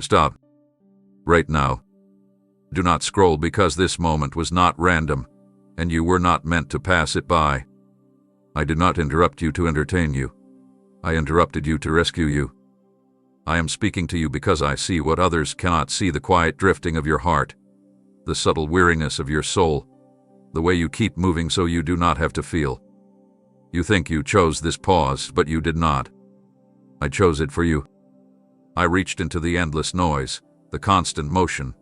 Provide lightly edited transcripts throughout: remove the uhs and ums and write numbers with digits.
Stop. Right now. Do not scroll because this moment was not random, and you were not meant to pass it by. I did not interrupt you to entertain you. I interrupted you to rescue you. I am speaking to you because I see what others cannot see, the quiet drifting of your heart, the subtle weariness of your soul, the way you keep moving so you do not have to feel. You think you chose this pause, but you did not. I chose it for you. I reached into the endless noise, the constant motion,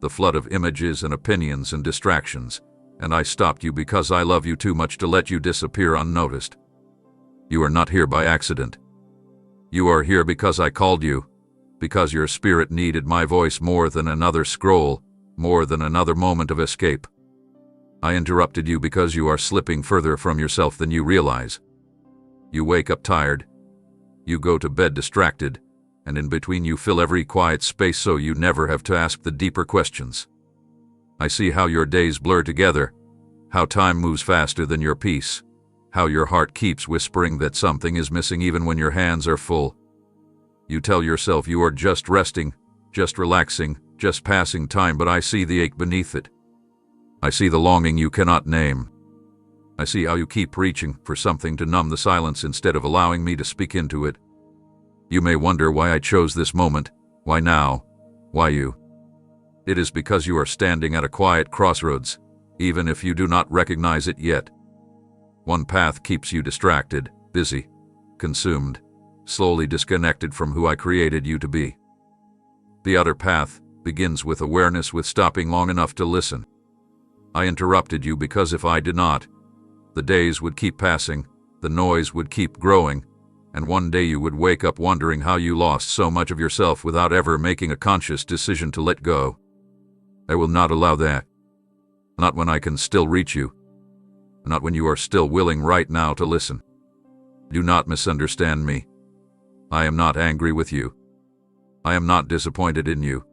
the flood of images and opinions and distractions, and I stopped you because I love you too much to let you disappear unnoticed. You are not here by accident. You are here because I called you, because your spirit needed my voice more than another scroll, more than another moment of escape. I interrupted you because you are slipping further from yourself than you realize. You wake up tired. You go to bed distracted, and in between you fill every quiet space so you never have to ask the deeper questions. I see how your days blur together, how time moves faster than your peace, how your heart keeps whispering that something is missing even when your hands are full. You tell yourself you are just resting, just relaxing, just passing time, but I see the ache beneath it. I see the longing you cannot name. I see how you keep reaching for something to numb the silence instead of allowing me to speak into it. You may wonder why I chose this moment, why now, why you. It is because you are standing at a quiet crossroads, even if you do not recognize it yet. One path keeps you distracted, busy, consumed, slowly disconnected from who I created you to be. The other path begins with awareness, with stopping long enough to listen. I interrupted you because if I did not, the days would keep passing, the noise would keep growing, and one day you would wake up wondering how you lost so much of yourself without ever making a conscious decision to let go. I will not allow that. Not when I can still reach you. Not when you are still willing right now to listen. Do not misunderstand me. I am not angry with you. I am not disappointed in you.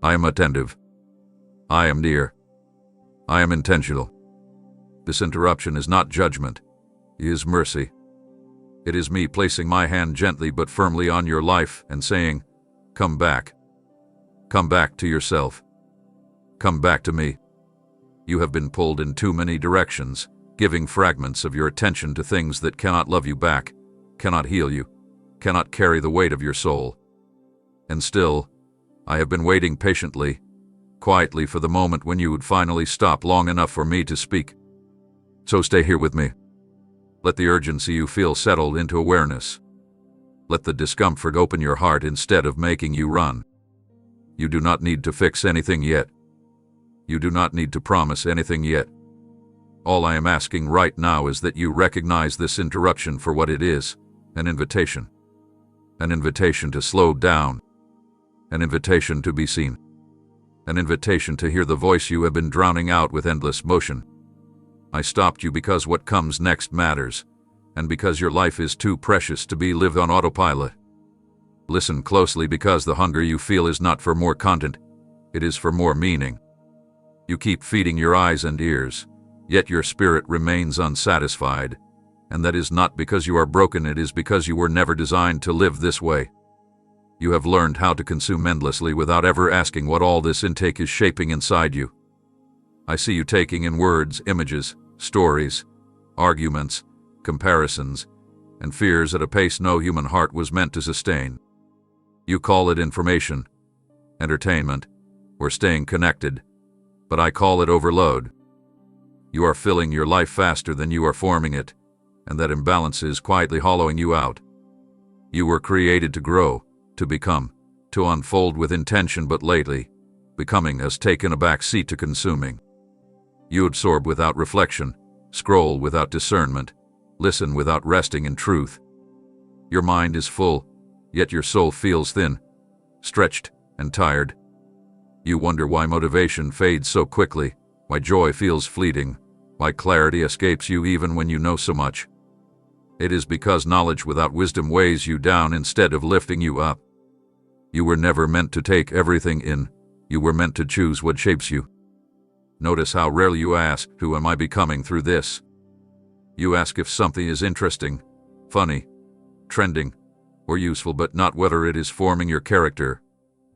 I am attentive. I am near. I am intentional. This interruption is not judgment. It is mercy. It is me placing my hand gently but firmly on your life and saying, come back. Come back to yourself. Come back to me. You have been pulled in too many directions, giving fragments of your attention to things that cannot love you back, cannot heal you, cannot carry the weight of your soul. And still, I have been waiting patiently, quietly for the moment when you would finally stop long enough for me to speak. So stay here with me. Let the urgency you feel settle into awareness. Let the discomfort open your heart instead of making you run. You do not need to fix anything yet. You do not need to promise anything yet. All I am asking right now is that you recognize this interruption for what it is, an invitation. An invitation to slow down. An invitation to be seen. An invitation to hear the voice you have been drowning out with endless motion. I stopped you because what comes next matters, and because your life is too precious to be lived on autopilot. Listen closely because the hunger you feel is not for more content, it is for more meaning. You keep feeding your eyes and ears, yet your spirit remains unsatisfied, and that is not because you are broken, it is because you were never designed to live this way. You have learned how to consume endlessly without ever asking what all this intake is shaping inside you. I see you taking in words, images, stories, arguments, comparisons, and fears at a pace no human heart was meant to sustain. You call it information, entertainment, or staying connected, but I call it overload. You are filling your life faster than you are forming it, and that imbalance is quietly hollowing you out. You were created to grow, to become, to unfold with intention, but lately, becoming has taken a back seat to consuming. You absorb without reflection, scroll without discernment, listen without resting in truth. Your mind is full, yet your soul feels thin, stretched, and tired. You wonder why motivation fades so quickly, why joy feels fleeting, why clarity escapes you even when you know so much. It is because knowledge without wisdom weighs you down instead of lifting you up. You were never meant to take everything in, you were meant to choose what shapes you. Notice how rarely you ask, who am I becoming through this? You ask if something is interesting, funny, trending, or useful, but not whether it is forming your character,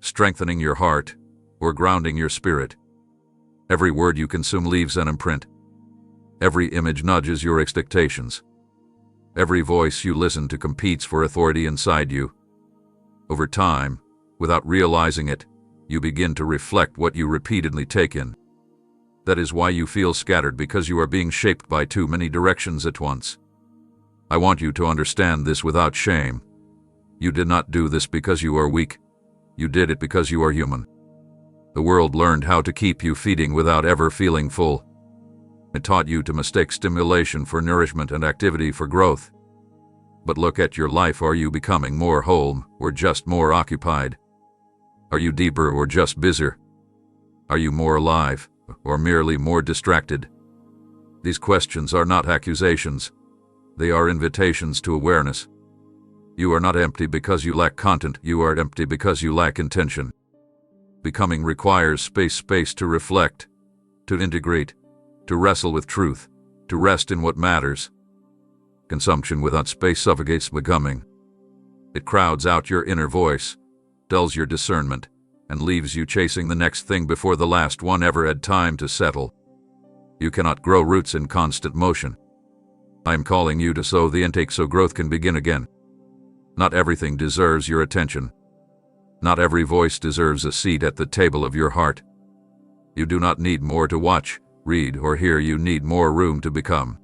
strengthening your heart, or grounding your spirit. Every word you consume leaves an imprint. Every image nudges your expectations. Every voice you listen to competes for authority inside you. Over time, without realizing it, you begin to reflect what you repeatedly take in. That is why you feel scattered, because you are being shaped by too many directions at once. I want you to understand this without shame. You did not do this because you are weak. You did it because you are human. The world learned how to keep you feeding without ever feeling full. It taught you to mistake stimulation for nourishment and activity for growth. But look at your life. Are you becoming more whole or just more occupied? Are you deeper or just busier? Are you more alive or merely more distracted? These questions are not accusations. They are invitations to awareness. You are not empty because you lack content. You are empty because you lack intention. Becoming requires space to reflect, to integrate, to wrestle with truth, to rest in what matters. Consumption without space suffocates becoming. It crowds out your inner voice, dulls your discernment, and leaves you chasing the next thing before the last one ever had time to settle. You cannot grow roots in constant motion. I am calling you to sow the intake so growth can begin again. Not everything deserves your attention. Not every voice deserves a seat at the table of your heart. You do not need more to watch, read, or hear. You need more room to become.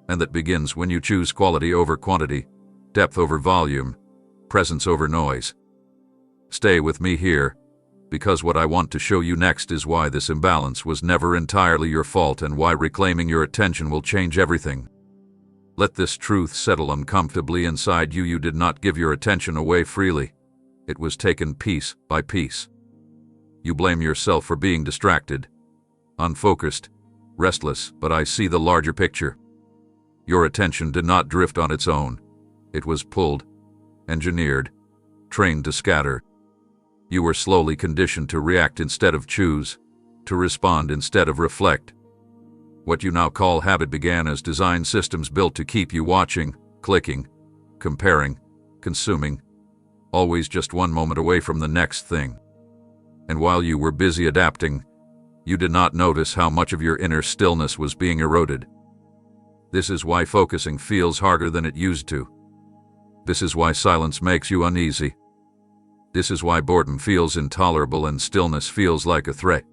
And that begins when you choose quality over quantity, depth over volume, presence over noise. Stay with me here, because what I want to show you next is why this imbalance was never entirely your fault and why reclaiming your attention will change everything. Let this truth settle uncomfortably inside you. You did not give your attention away freely. It was taken piece by piece. You blame yourself for being distracted, unfocused, restless, but I see the larger picture. Your attention did not drift on its own. It was pulled, engineered, trained to scatter. You were slowly conditioned to react instead of choose, to respond instead of reflect. What you now call habit began as design systems built to keep you watching, clicking, comparing, consuming, always just one moment away from the next thing. And while you were busy adapting, you did not notice how much of your inner stillness was being eroded. This is why focusing feels harder than it used to. This is why silence makes you uneasy. This is why boredom feels intolerable and stillness feels like a threat.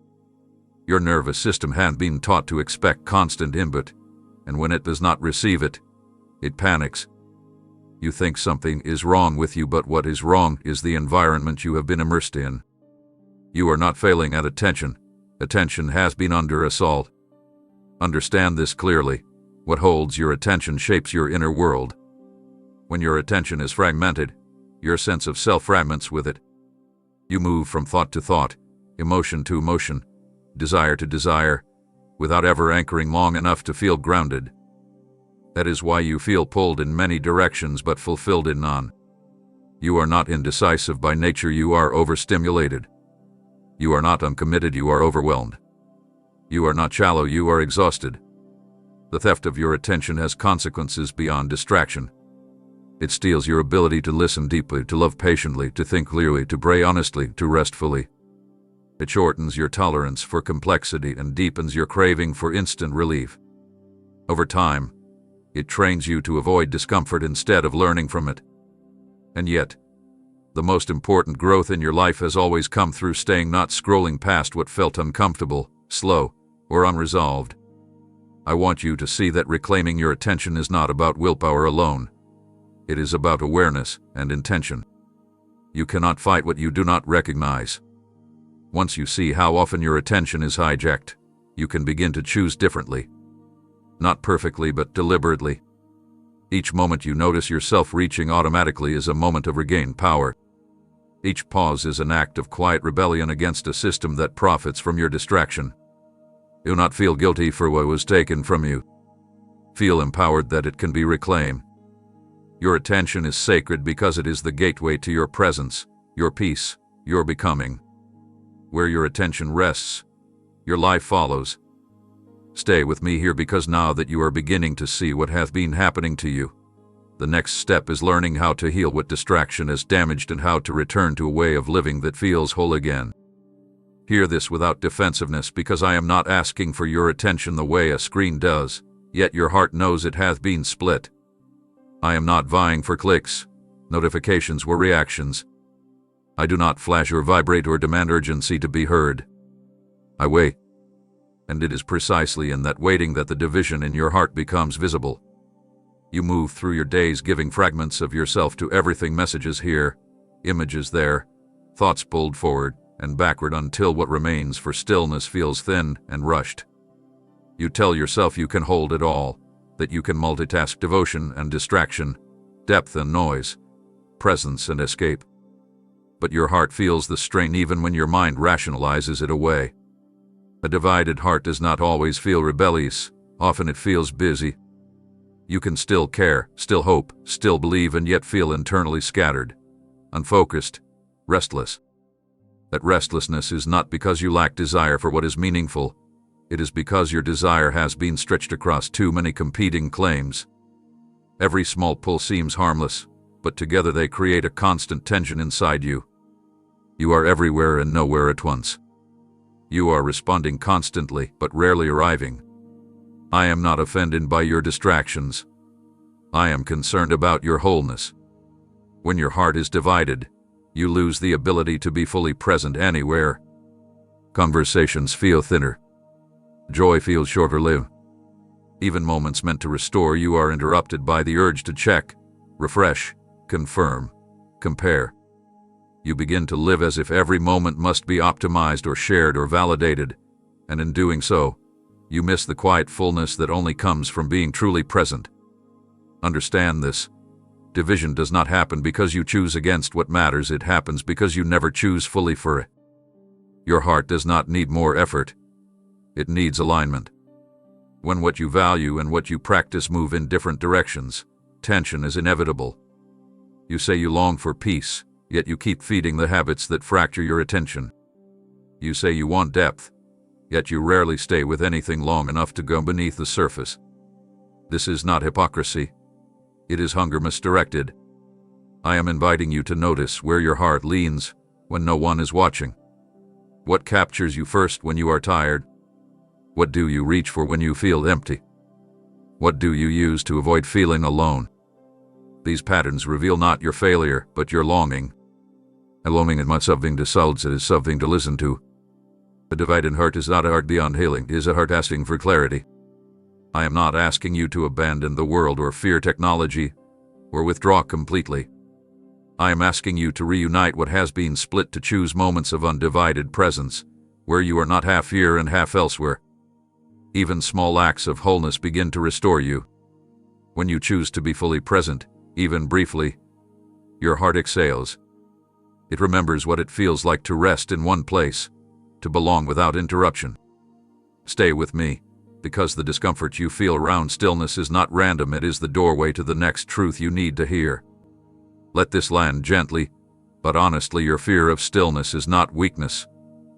Your nervous system has been taught to expect constant input, and when it does not receive it, it panics. You think something is wrong with you, but what is wrong is the environment you have been immersed in. You are not failing at attention. Attention has been under assault. Understand this clearly. What holds your attention shapes your inner world. When your attention is fragmented, your sense of self fragments with it. You move from thought to thought, emotion to emotion, desire to desire, without ever anchoring long enough to feel grounded. That is why you feel pulled in many directions but fulfilled in none. You are not indecisive by nature. You are overstimulated. You are not uncommitted. You are overwhelmed. You are not shallow. You are exhausted. The theft of your attention has consequences beyond distraction. It steals your ability to listen deeply, to love patiently, to think clearly, to pray honestly, to rest fully. It shortens your tolerance for complexity and deepens your craving for instant relief. Over time, it trains you to avoid discomfort instead of learning from it. And yet, the most important growth in your life has always come through staying, not scrolling past what felt uncomfortable, slow, or unresolved. I want you to see that reclaiming your attention is not about willpower alone. It is about awareness and intention. You cannot fight what you do not recognize. Once you see how often your attention is hijacked, you can begin to choose differently. Not perfectly, but deliberately. Each moment you notice yourself reaching automatically is a moment of regained power. Each pause is an act of quiet rebellion against a system that profits from your distraction. Do not feel guilty for what was taken from you. Feel empowered that it can be reclaimed. Your attention is sacred because it is the gateway to your presence, your peace, your becoming. Where your attention rests, your life follows. Stay with me here, because now that you are beginning to see what hath been happening to you, The next step is learning how to heal what distraction has damaged and how to return to a way of living that feels whole again. Hear this without defensiveness, because I am not asking for your attention the way a screen does, yet your heart knows it hath been split. I am not vying for clicks, notifications, or reactions. I do not flash or vibrate or demand urgency to be heard. I wait. And it is precisely in that waiting that the division in your heart becomes visible. You move through your days giving fragments of yourself to everything, messages here, images there, thoughts pulled forward and backward until what remains for stillness feels thin and rushed. You tell yourself you can hold it all, that you can multitask devotion and distraction, depth and noise, presence and escape. But your heart feels the strain even when your mind rationalizes it away. A divided heart does not always feel rebellious, often it feels busy. You can still care, still hope, still believe, and yet feel internally scattered, unfocused, restless. That restlessness is not because you lack desire for what is meaningful. It is because your desire has been stretched across too many competing claims. Every small pull seems harmless, but together they create a constant tension inside you. You are everywhere and nowhere at once. You are responding constantly, but rarely arriving. I am not offended by your distractions. I am concerned about your wholeness. When your heart is divided, you lose the ability to be fully present anywhere. Conversations feel thinner. Joy feels shorter-lived. Even moments meant to restore you are interrupted by the urge to check, refresh, confirm, compare. You begin to live as if every moment must be optimized or shared or validated, and in doing so, you miss the quiet fullness that only comes from being truly present. Understand this. Division does not happen because you choose against what matters, it happens because you never choose fully for it. Your heart does not need more effort. It needs alignment. When what you value and what you practice move in different directions, tension is inevitable. You say you long for peace, yet you keep feeding the habits that fracture your attention. You say you want depth, yet you rarely stay with anything long enough to go beneath the surface. This is not hypocrisy. It is hunger misdirected. I am inviting you to notice where your heart leans when no one is watching. What captures you first when you are tired? What do you reach for when you feel empty? What do you use to avoid feeling alone? These patterns reveal not your failure, but your longing. A longing is not something to solve, it is something to listen to. A divided heart is not a heart beyond healing, it is a heart asking for clarity. I am not asking you to abandon the world or fear technology, or withdraw completely. I am asking you to reunite what has been split, to choose moments of undivided presence, where you are not half here and half elsewhere. Even small acts of wholeness begin to restore you. When you choose to be fully present, even briefly, your heart exhales. It remembers what it feels like to rest in one place, to belong without interruption. Stay with me, because the discomfort you feel around stillness is not random, it is the doorway to the next truth you need to hear. Let this land gently, but honestly. Your fear of stillness is not weakness.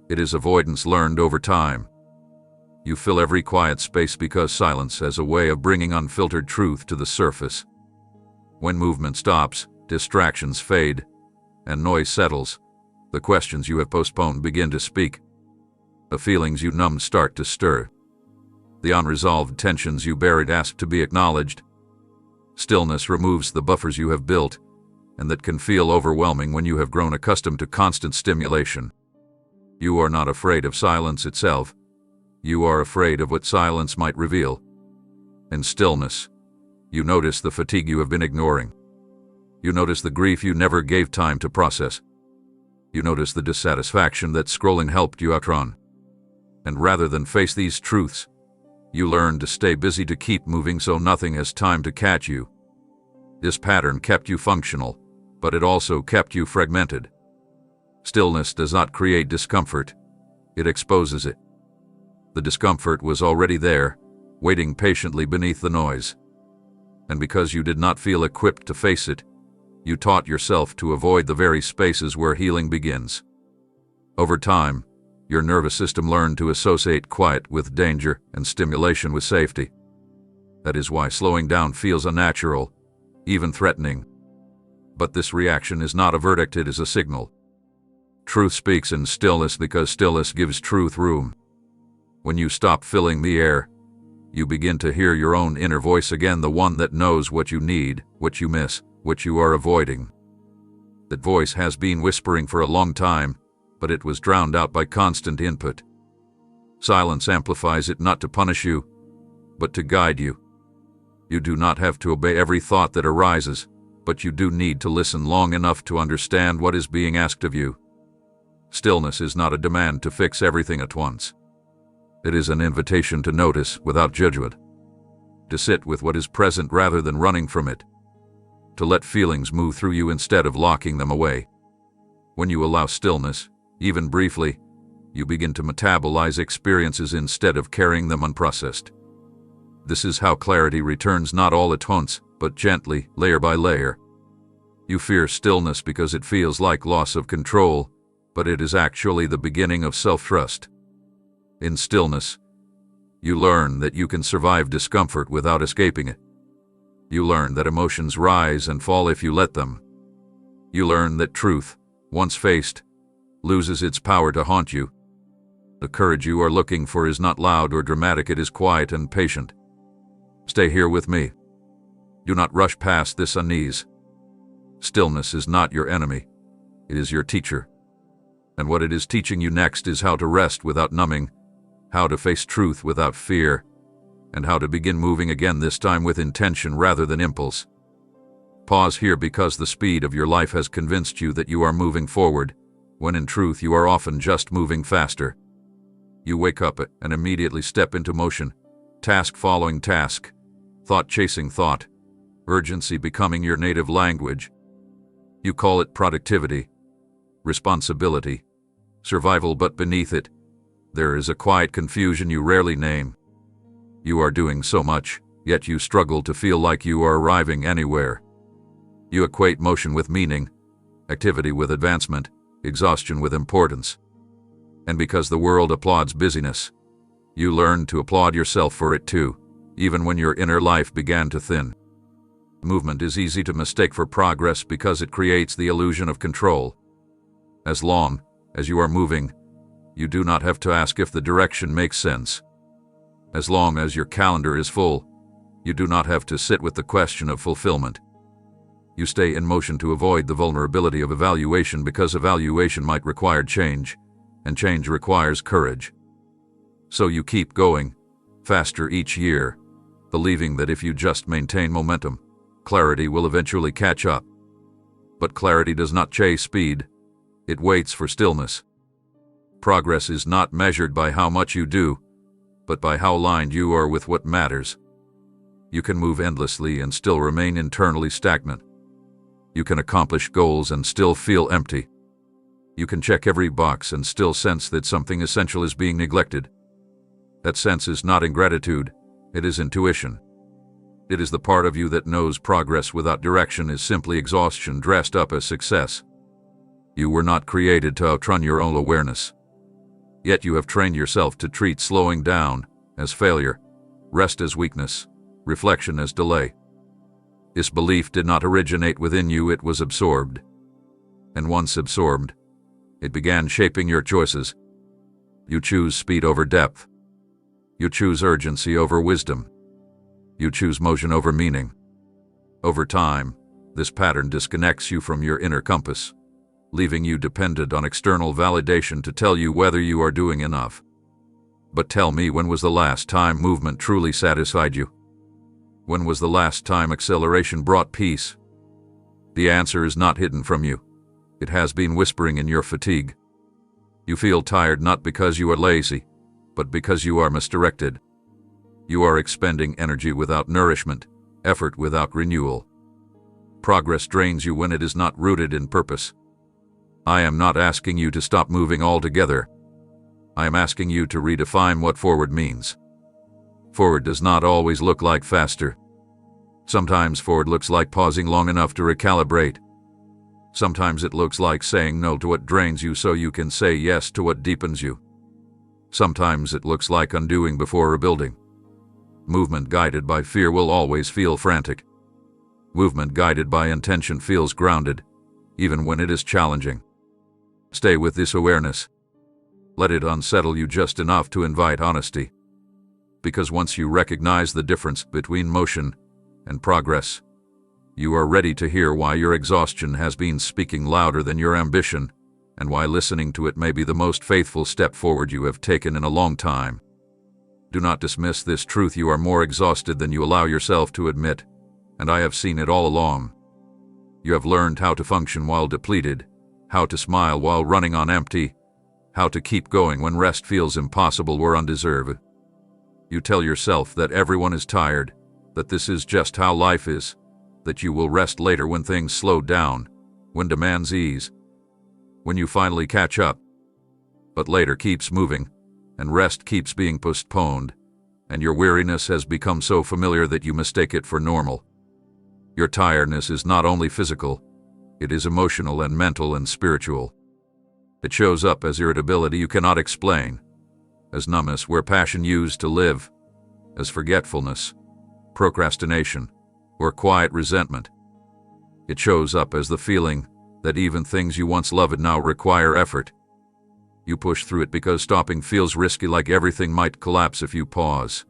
It is avoidance learned over time. You fill every quiet space because silence has a way of bringing unfiltered truth to the surface. When movement stops, distractions fade, and noise settles, the questions you have postponed begin to speak. The feelings you numbed start to stir. The unresolved tensions you buried ask to be acknowledged. Stillness removes the buffers you have built, and that can feel overwhelming when you have grown accustomed to constant stimulation. You are not afraid of silence itself. You are afraid of what silence might reveal. In stillness, you notice the fatigue you have been ignoring. You notice the grief you never gave time to process. You notice the dissatisfaction that scrolling helped you outrun. And rather than face these truths, you learn to stay busy, to keep moving so nothing has time to catch you. This pattern kept you functional, but it also kept you fragmented. Stillness does not create discomfort, it exposes it. The discomfort was already there, waiting patiently beneath the noise. And because you did not feel equipped to face it, you taught yourself to avoid the very spaces where healing begins. Over time, your nervous system learned to associate quiet with danger and stimulation with safety. That is why slowing down feels unnatural. even threatening. But this reaction is not a verdict, it is a signal. Truth speaks in stillness because stillness gives truth room. When you stop filling the air, you begin to hear your own inner voice again, the one that knows what you need, what you miss, what you are avoiding. That voice has been whispering for a long time, but it was drowned out by constant input. Silence amplifies it, not to punish you, but to guide you. You do not have to obey every thought that arises, but you do need to listen long enough to understand what is being asked of you. Stillness is not a demand to fix everything at once. It is an invitation to notice without judgment, to sit with what is present rather than running from it, to let feelings move through you instead of locking them away. When you allow stillness, even briefly, you begin to metabolize experiences instead of carrying them unprocessed. This is how clarity returns, not all at once, but gently, layer by layer. You fear stillness because it feels like loss of control, but it is actually the beginning of self-trust. In stillness, you learn that you can survive discomfort without escaping it. You learn that emotions rise and fall if you let them. You learn that truth, once faced, loses its power to haunt you. The courage you are looking for is not loud or dramatic, it is quiet and patient. Stay here with me. Do not rush past this unease. Stillness is not your enemy. It is your teacher. And what it is teaching you next is how to rest without numbing, how to face truth without fear, and how to begin moving again, this time with intention rather than impulse. Pause here because the speed of your life has convinced you that you are moving forward, when in truth you are often just moving faster. You wake up and immediately step into motion, task following task, thought chasing thought, urgency becoming your native language. You call it productivity, responsibility, survival, but beneath it, there is a quiet confusion you rarely name. You are doing so much, yet you struggle to feel like you are arriving anywhere. You equate motion with meaning, activity with advancement, exhaustion with importance. And because the world applauds busyness, you learn to applaud yourself for it too, even when your inner life began to thin. Movement is easy to mistake for progress because it creates the illusion of control. As long as you are moving, you do not have to ask if the direction makes sense. As long as your calendar is full, you do not have to sit with the question of fulfillment. You stay in motion to avoid the vulnerability of evaluation because evaluation might require change, and change requires courage. So you keep going, faster each year, believing that if you just maintain momentum, clarity will eventually catch up. But clarity does not chase speed, it waits for stillness. Progress is not measured by how much you do, but by how aligned you are with what matters. You can move endlessly and still remain internally stagnant. You can accomplish goals and still feel empty. You can check every box and still sense that something essential is being neglected. That sense is not ingratitude, it is intuition. It is the part of you that knows progress without direction is simply exhaustion dressed up as success. You were not created to outrun your own awareness. Yet you have trained yourself to treat slowing down as failure, rest as weakness, reflection as delay. This belief did not originate within you, it was absorbed. And once absorbed, it began shaping your choices. You choose speed over depth. You choose urgency over wisdom. You choose motion over meaning. Over time, this pattern disconnects you from your inner compass, leaving you dependent on external validation to tell you whether you are doing enough. But tell me, when was the last time movement truly satisfied you? When was the last time acceleration brought peace? The answer is not hidden from you. It has been whispering in your fatigue. You feel tired not because you are lazy, but because you are misdirected. You are expending energy without nourishment, effort without renewal. Progress drains you when it is not rooted in purpose. I am not asking you to stop moving altogether. I am asking you to redefine what forward means. Forward does not always look like faster. Sometimes forward looks like pausing long enough to recalibrate. Sometimes it looks like saying no to what drains you so you can say yes to what deepens you. Sometimes it looks like undoing before rebuilding. Movement guided by fear will always feel frantic. Movement guided by intention feels grounded, even when it is challenging. Stay with this awareness. Let it unsettle you just enough to invite honesty. Because once you recognize the difference between motion and progress, you are ready to hear why your exhaustion has been speaking louder than your ambition, and why listening to it may be the most faithful step forward you have taken in a long time. Do not dismiss this truth. You are more exhausted than you allow yourself to admit, and I have seen it all along. You have learned how to function while depleted, how to smile while running on empty, how to keep going when rest feels impossible or undeserved. You tell yourself that everyone is tired, that this is just how life is, that you will rest later when things slow down, when demands ease, when you finally catch up. But later keeps moving, and rest keeps being postponed, and your weariness has become so familiar that you mistake it for normal. Your tiredness is not only physical, it is emotional and mental and spiritual. It shows up as irritability you cannot explain, as numbness where passion used to live, as forgetfulness, procrastination, or quiet resentment. It shows up as the feeling that even things you once loved now require effort. You push through it because stopping feels risky, like everything might collapse if you pause.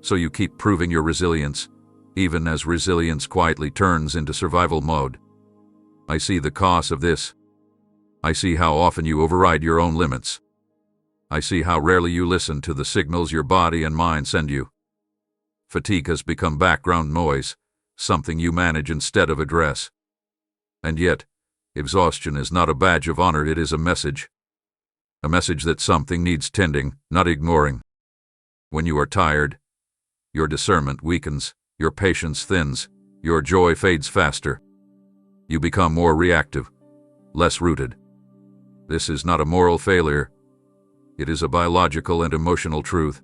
So you keep proving your resilience, even as resilience quietly turns into survival mode. I see the cost of this. I see how often you override your own limits. I see how rarely you listen to the signals your body and mind send you. Fatigue has become background noise, something you manage instead of address. And yet, exhaustion is not a badge of honor, it is a message. A message that something needs tending, not ignoring. When you are tired, your discernment weakens, your patience thins, your joy fades faster. You become more reactive, less rooted. This is not a moral failure. It is a biological and emotional truth.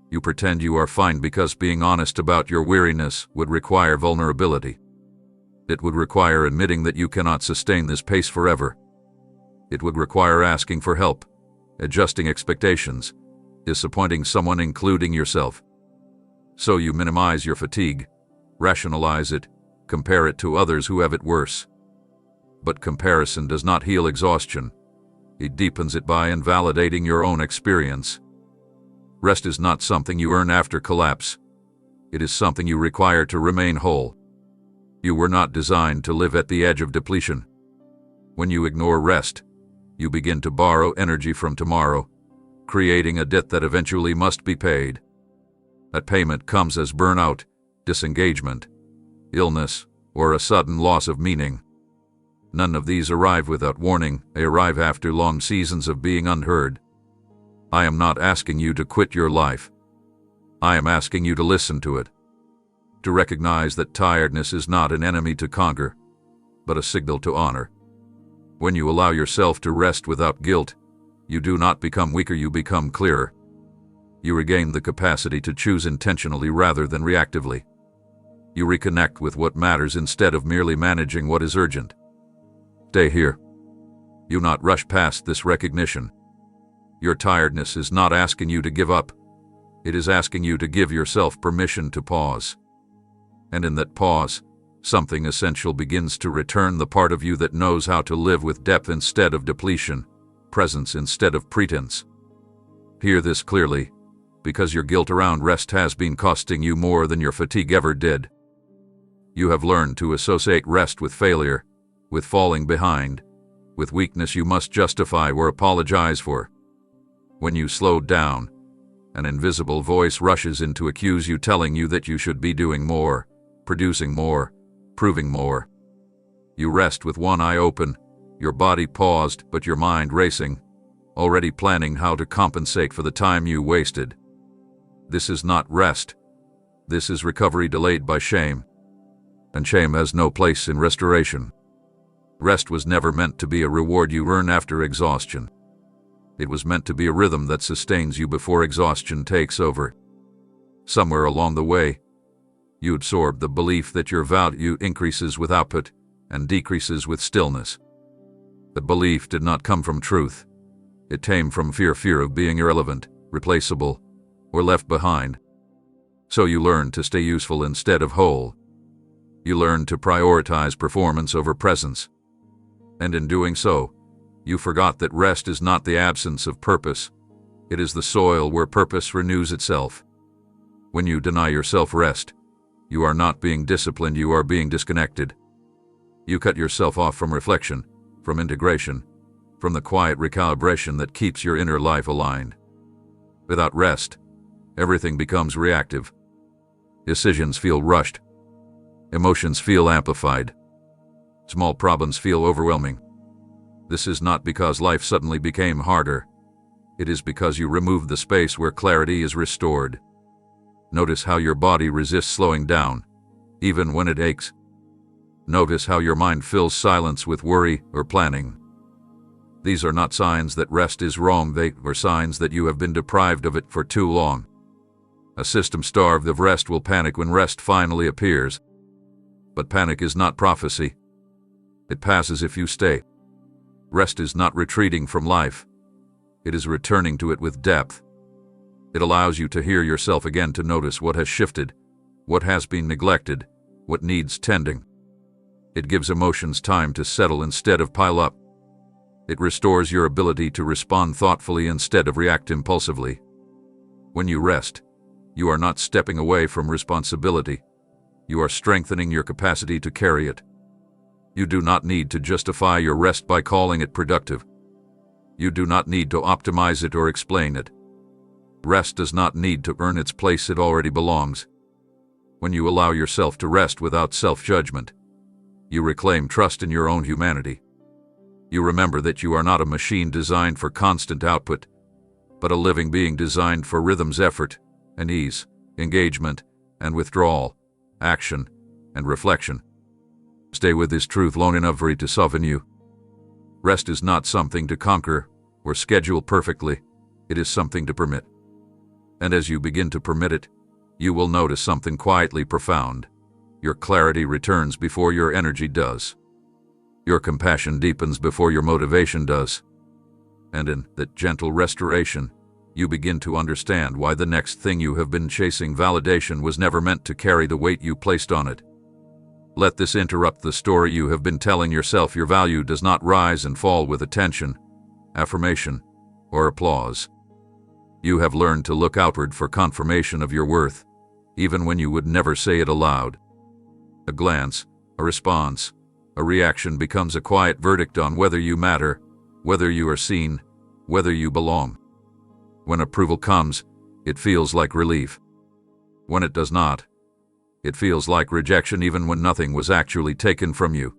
You pretend you are fine because being honest about your weariness would require vulnerability. It would require admitting that you cannot sustain this pace forever. It would require asking for help, adjusting expectations, disappointing someone, including yourself. So you minimize your fatigue, rationalize it, compare it to others who have it worse. But comparison does not heal exhaustion. It deepens it by invalidating your own experience. Rest is not something you earn after collapse. It is something you require to remain whole. You were not designed to live at the edge of depletion. When you ignore rest, you begin to borrow energy from tomorrow, creating a debt that eventually must be paid. That payment comes as burnout, disengagement, illness, or a sudden loss of meaning. None of these arrive without warning. They arrive after long seasons of being unheard. I am not asking you to quit your life. I am asking you to listen to it. To recognize that tiredness is not an enemy to conquer, but a signal to honor. When you allow yourself to rest without guilt, you do not become weaker, you become clearer. You regain the capacity to choose intentionally rather than reactively. You reconnect with what matters instead of merely managing what is urgent. Stay here. Do not rush past this recognition. Your tiredness is not asking you to give up. It is asking you to give yourself permission to pause. And in that pause, something essential begins to return, the part of you that knows how to live with depth instead of depletion, presence instead of pretense. Hear this clearly, because your guilt around rest has been costing you more than your fatigue ever did. You have learned to associate rest with failure, with falling behind, with weakness you must justify or apologize for. When you slow down, an invisible voice rushes in to accuse you, telling you that you should be doing more, producing more, proving more. You rest with one eye open, your body paused but your mind racing, already planning how to compensate for the time you wasted. This is not rest. This is recovery delayed by shame. And shame has no place in restoration. Rest was never meant to be a reward you earn after exhaustion. It was meant to be a rhythm that sustains you before exhaustion takes over. Somewhere along the way, you absorb the belief that your value increases with output and decreases with stillness. The belief did not come from truth. It came from fear of being irrelevant, replaceable, or left behind. So you learn to stay useful instead of whole. You learned to prioritize performance over presence. And in doing so, you forgot that rest is not the absence of purpose. It is the soil where purpose renews itself. When you deny yourself rest, you are not being disciplined, you are being disconnected. You cut yourself off from reflection, from integration, from the quiet recalibration that keeps your inner life aligned. Without rest, everything becomes reactive. Decisions feel rushed. Emotions feel amplified. Small problems feel overwhelming. This is not because life suddenly became harder. It is because you removed the space where clarity is restored. Notice how your body resists slowing down, even when it aches. Notice how your mind fills silence with worry or planning. These are not signs that rest is wrong, they are signs that you have been deprived of it for too long. A system starved of rest will panic when rest finally appears. But panic is not prophecy. It passes if you stay. Rest is not retreating from life. It is returning to it with depth. It allows you to hear yourself again, to notice what has shifted, what has been neglected, what needs tending. It gives emotions time to settle instead of pile up. It restores your ability to respond thoughtfully instead of react impulsively. When you rest, you are not stepping away from responsibility. You are strengthening your capacity to carry it. You do not need to justify your rest by calling it productive. You do not need to optimize it or explain it. Rest does not need to earn its place, it already belongs. When you allow yourself to rest without self-judgment, you reclaim trust in your own humanity. You remember that you are not a machine designed for constant output, but a living being designed for rhythms, effort, and ease, engagement, and withdrawal, action, and reflection. Stay with this truth long enough for it to soften you. Rest is not something to conquer or schedule perfectly. It is something to permit. And as you begin to permit it, you will notice something quietly profound. Your clarity returns before your energy does. Your compassion deepens before your motivation does. And in that gentle restoration, you begin to understand why the next thing you have been chasing, validation, was never meant to carry the weight you placed on it. Let this interrupt the story you have been telling yourself. Your value does not rise and fall with attention, affirmation, or applause. You have learned to look outward for confirmation of your worth, even when you would never say it aloud. A glance, a response, a reaction becomes a quiet verdict on whether you matter, whether you are seen, whether you belong. When approval comes, it feels like relief. When it does not, it feels like rejection, even when nothing was actually taken from you.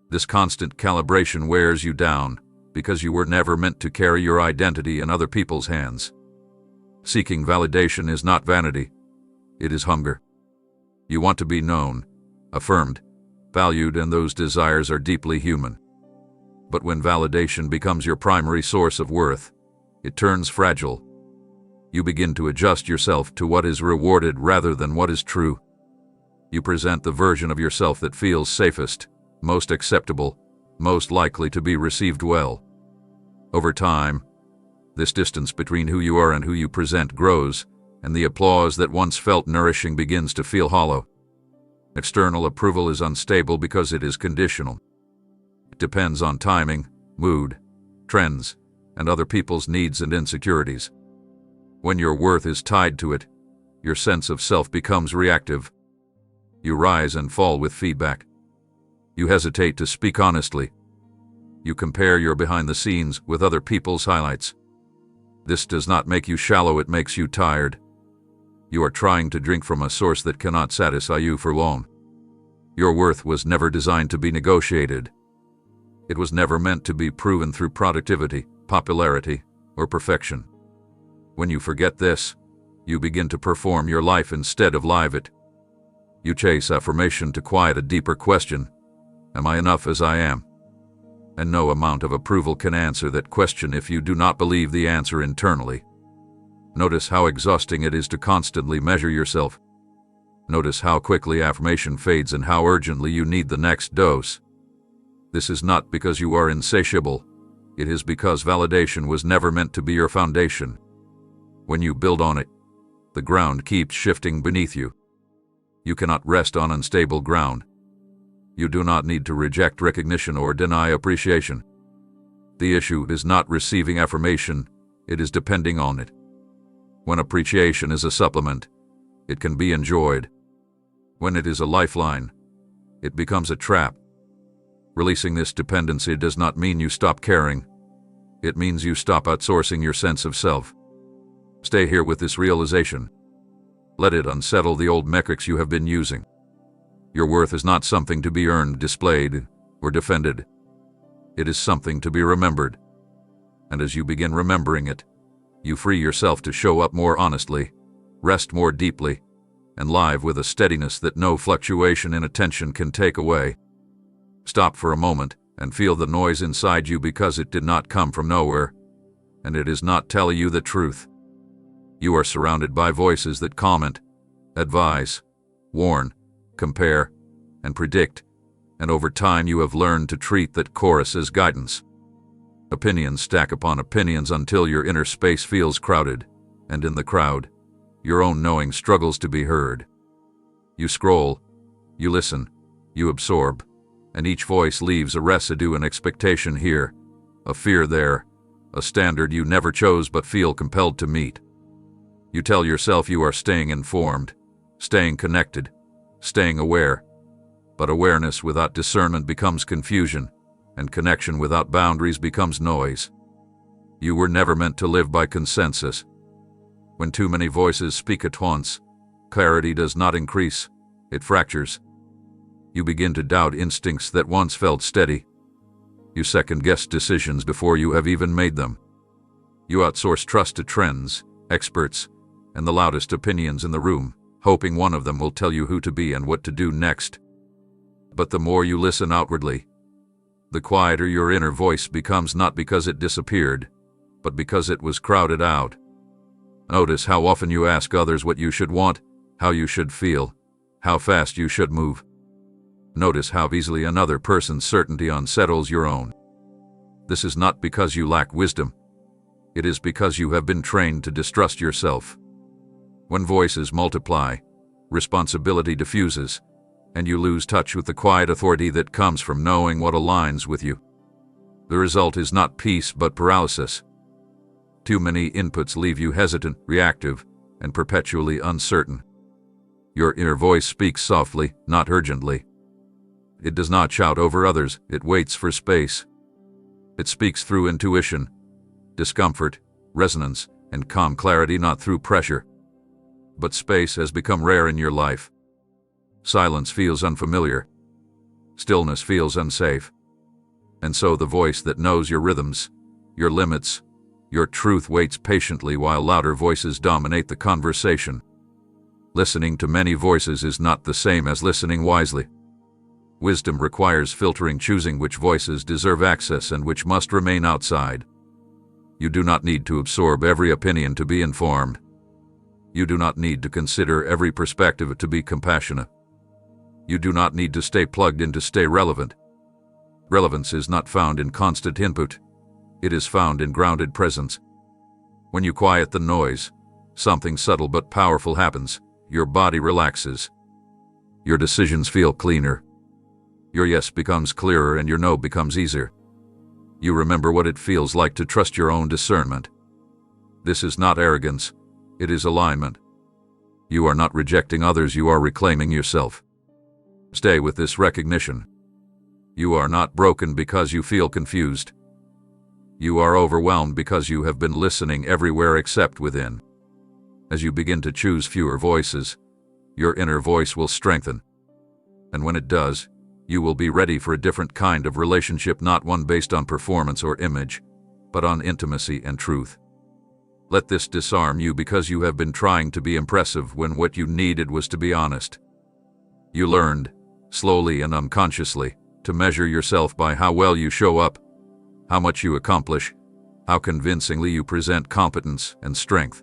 This constant calibration wears you down, because you were never meant to carry your identity in other people's hands. Seeking validation is not vanity. It is hunger. You want to be known, affirmed, valued, and those desires are deeply human. But when validation becomes your primary source of worth, it turns fragile. You begin to adjust yourself to what is rewarded rather than what is true. You present the version of yourself that feels safest, most acceptable, most likely to be received well. Over time, this distance between who you are and who you present grows, and the applause that once felt nourishing begins to feel hollow. External approval is unstable because it is conditional. It depends on timing, mood, trends, and other people's needs and insecurities. When your worth is tied to it, your sense of self becomes reactive. You rise and fall with feedback. You hesitate to speak honestly. You compare your behind the scenes with other people's highlights. This does not make you shallow, it makes you tired. You are trying to drink from a source that cannot satisfy you for long. Your worth was never designed to be negotiated. It was never meant to be proven through productivity, popularity, or perfection. When you forget this, you begin to perform your life instead of live it. You chase affirmation to quiet a deeper question: am I enough as I am? And no amount of approval can answer that question if you do not believe the answer internally. Notice how exhausting it is to constantly measure yourself. Notice how quickly affirmation fades and how urgently you need the next dose. This is not because you are insatiable. It is because validation was never meant to be your foundation. When you build on it, the ground keeps shifting beneath you. You cannot rest on unstable ground. You do not need to reject recognition or deny appreciation. The issue is not receiving affirmation, it is depending on it. When appreciation is a supplement, it can be enjoyed. When it is a lifeline, it becomes a trap. Releasing this dependency does not mean you stop caring. It means you stop outsourcing your sense of self. Stay here with this realization. Let it unsettle the old metrics you have been using. Your worth is not something to be earned, displayed, or defended. It is something to be remembered. And as you begin remembering it, you free yourself to show up more honestly, rest more deeply, and live with a steadiness that no fluctuation in attention can take away. Stop for a moment and feel the noise inside you, because it did not come from nowhere, and it is not telling you the truth. You are surrounded by voices that comment, advise, warn, compare, and predict, and over time you have learned to treat that chorus as guidance. Opinions stack upon opinions until your inner space feels crowded, and in the crowd, your own knowing struggles to be heard. You scroll, you listen, you absorb, and each voice leaves a residue, an expectation here, a fear there, a standard you never chose but feel compelled to meet. You tell yourself you are staying informed, staying connected, staying aware, but awareness without discernment becomes confusion, and connection without boundaries becomes noise. You were never meant to live by consensus. When too many voices speak at once, clarity does not increase, it fractures. You begin to doubt instincts that once felt steady. You second-guess decisions before you have even made them. You outsource trust to trends, experts, and the loudest opinions in the room, hoping one of them will tell you who to be and what to do next. But the more you listen outwardly, the quieter your inner voice becomes, not because it disappeared, but because it was crowded out. Notice how often you ask others what you should want, how you should feel, how fast you should move. Notice how easily another person's certainty unsettles your own. This is not because you lack wisdom. It is because you have been trained to distrust yourself. When voices multiply, responsibility diffuses, and you lose touch with the quiet authority that comes from knowing what aligns with you. The result is not peace but paralysis. Too many inputs leave you hesitant, reactive, and perpetually uncertain. Your inner voice speaks softly, not urgently. It does not shout over others, it waits for space. It speaks through intuition, discomfort, resonance, and calm clarity, not through pressure. But space has become rare in your life. Silence feels unfamiliar. Stillness feels unsafe. And so the voice that knows your rhythms, your limits, your truth waits patiently while louder voices dominate the conversation. Listening to many voices is not the same as listening wisely. Wisdom requires filtering, choosing which voices deserve access and which must remain outside. You do not need to absorb every opinion to be informed. You do not need to consider every perspective to be compassionate. You do not need to stay plugged in to stay relevant. Relevance is not found in constant input. It is found in grounded presence. When you quiet the noise, something subtle but powerful happens. Your body relaxes. Your decisions feel cleaner. Your yes becomes clearer and your no becomes easier. You remember what it feels like to trust your own discernment. This is not arrogance. It is alignment. You are not rejecting others, you are reclaiming yourself. Stay with this recognition. You are not broken because you feel confused. You are overwhelmed because you have been listening everywhere except within. As you begin to choose fewer voices, your inner voice will strengthen. And when it does, you will be ready for a different kind of relationship, not one based on performance or image, but on intimacy and truth. Let this disarm you, because you have been trying to be impressive when what you needed was to be honest. You learned, slowly and unconsciously, to measure yourself by how well you show up, how much you accomplish, how convincingly you present competence and strength.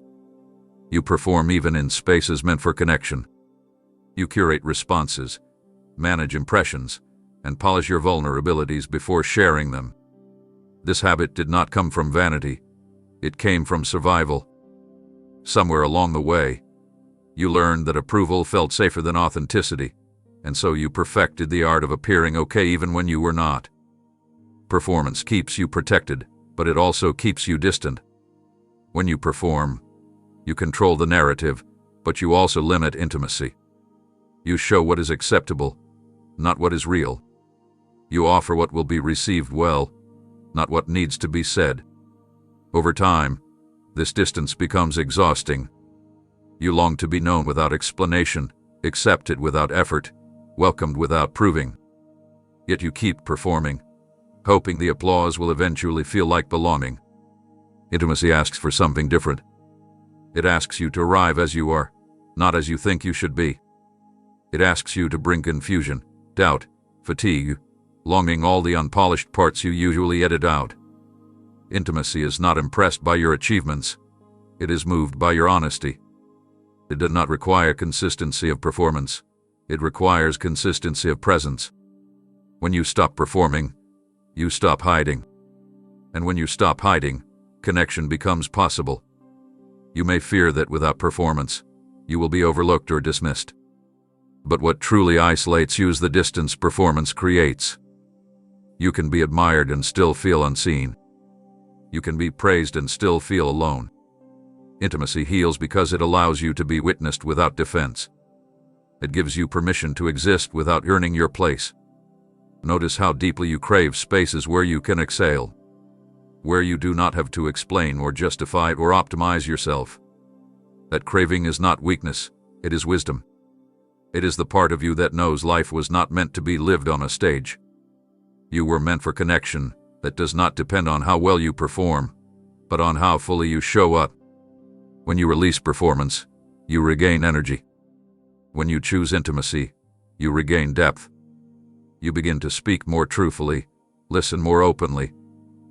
You perform even in spaces meant for connection. You curate responses, manage impressions, and polish your vulnerabilities before sharing them. This habit did not come from vanity. It came from survival. Somewhere along the way, You learned that approval felt safer than authenticity, and so you perfected the art of appearing okay even when you were not. Performance keeps you protected, but it also keeps you distant. When you perform, you control the narrative, but you also limit intimacy. You show what is acceptable, not what is real. You offer what will be received well, not what needs to be said. Over time, this distance becomes exhausting. You long to be known without explanation, accepted without effort, welcomed without proving. Yet you keep performing, hoping the applause will eventually feel like belonging. Intimacy asks for something different. It asks you to arrive as you are, not as you think you should be. It asks you to bring confusion, doubt, fatigue, longing, all the unpolished parts you usually edit out. Intimacy is not impressed by your achievements. It is moved by your honesty. It does not require consistency of performance. It requires consistency of presence. When you stop performing, you stop hiding. And when you stop hiding, connection becomes possible. You may fear that without performance, you will be overlooked or dismissed. But what truly isolates you is the distance performance creates. You can be admired and still feel unseen. You can be praised and still feel alone. Intimacy heals because it allows you to be witnessed without defense. It gives you permission to exist without earning your place. Notice how deeply you crave spaces where you can exhale, where you do not have to explain or justify or optimize yourself. That craving is not weakness, it is wisdom. It is the part of you that knows life was not meant to be lived on a stage. You were meant for connection that does not depend on how well you perform, but on how fully you show up. When you release performance, you regain energy. When you choose intimacy, you regain depth. You begin to speak more truthfully, listen more openly,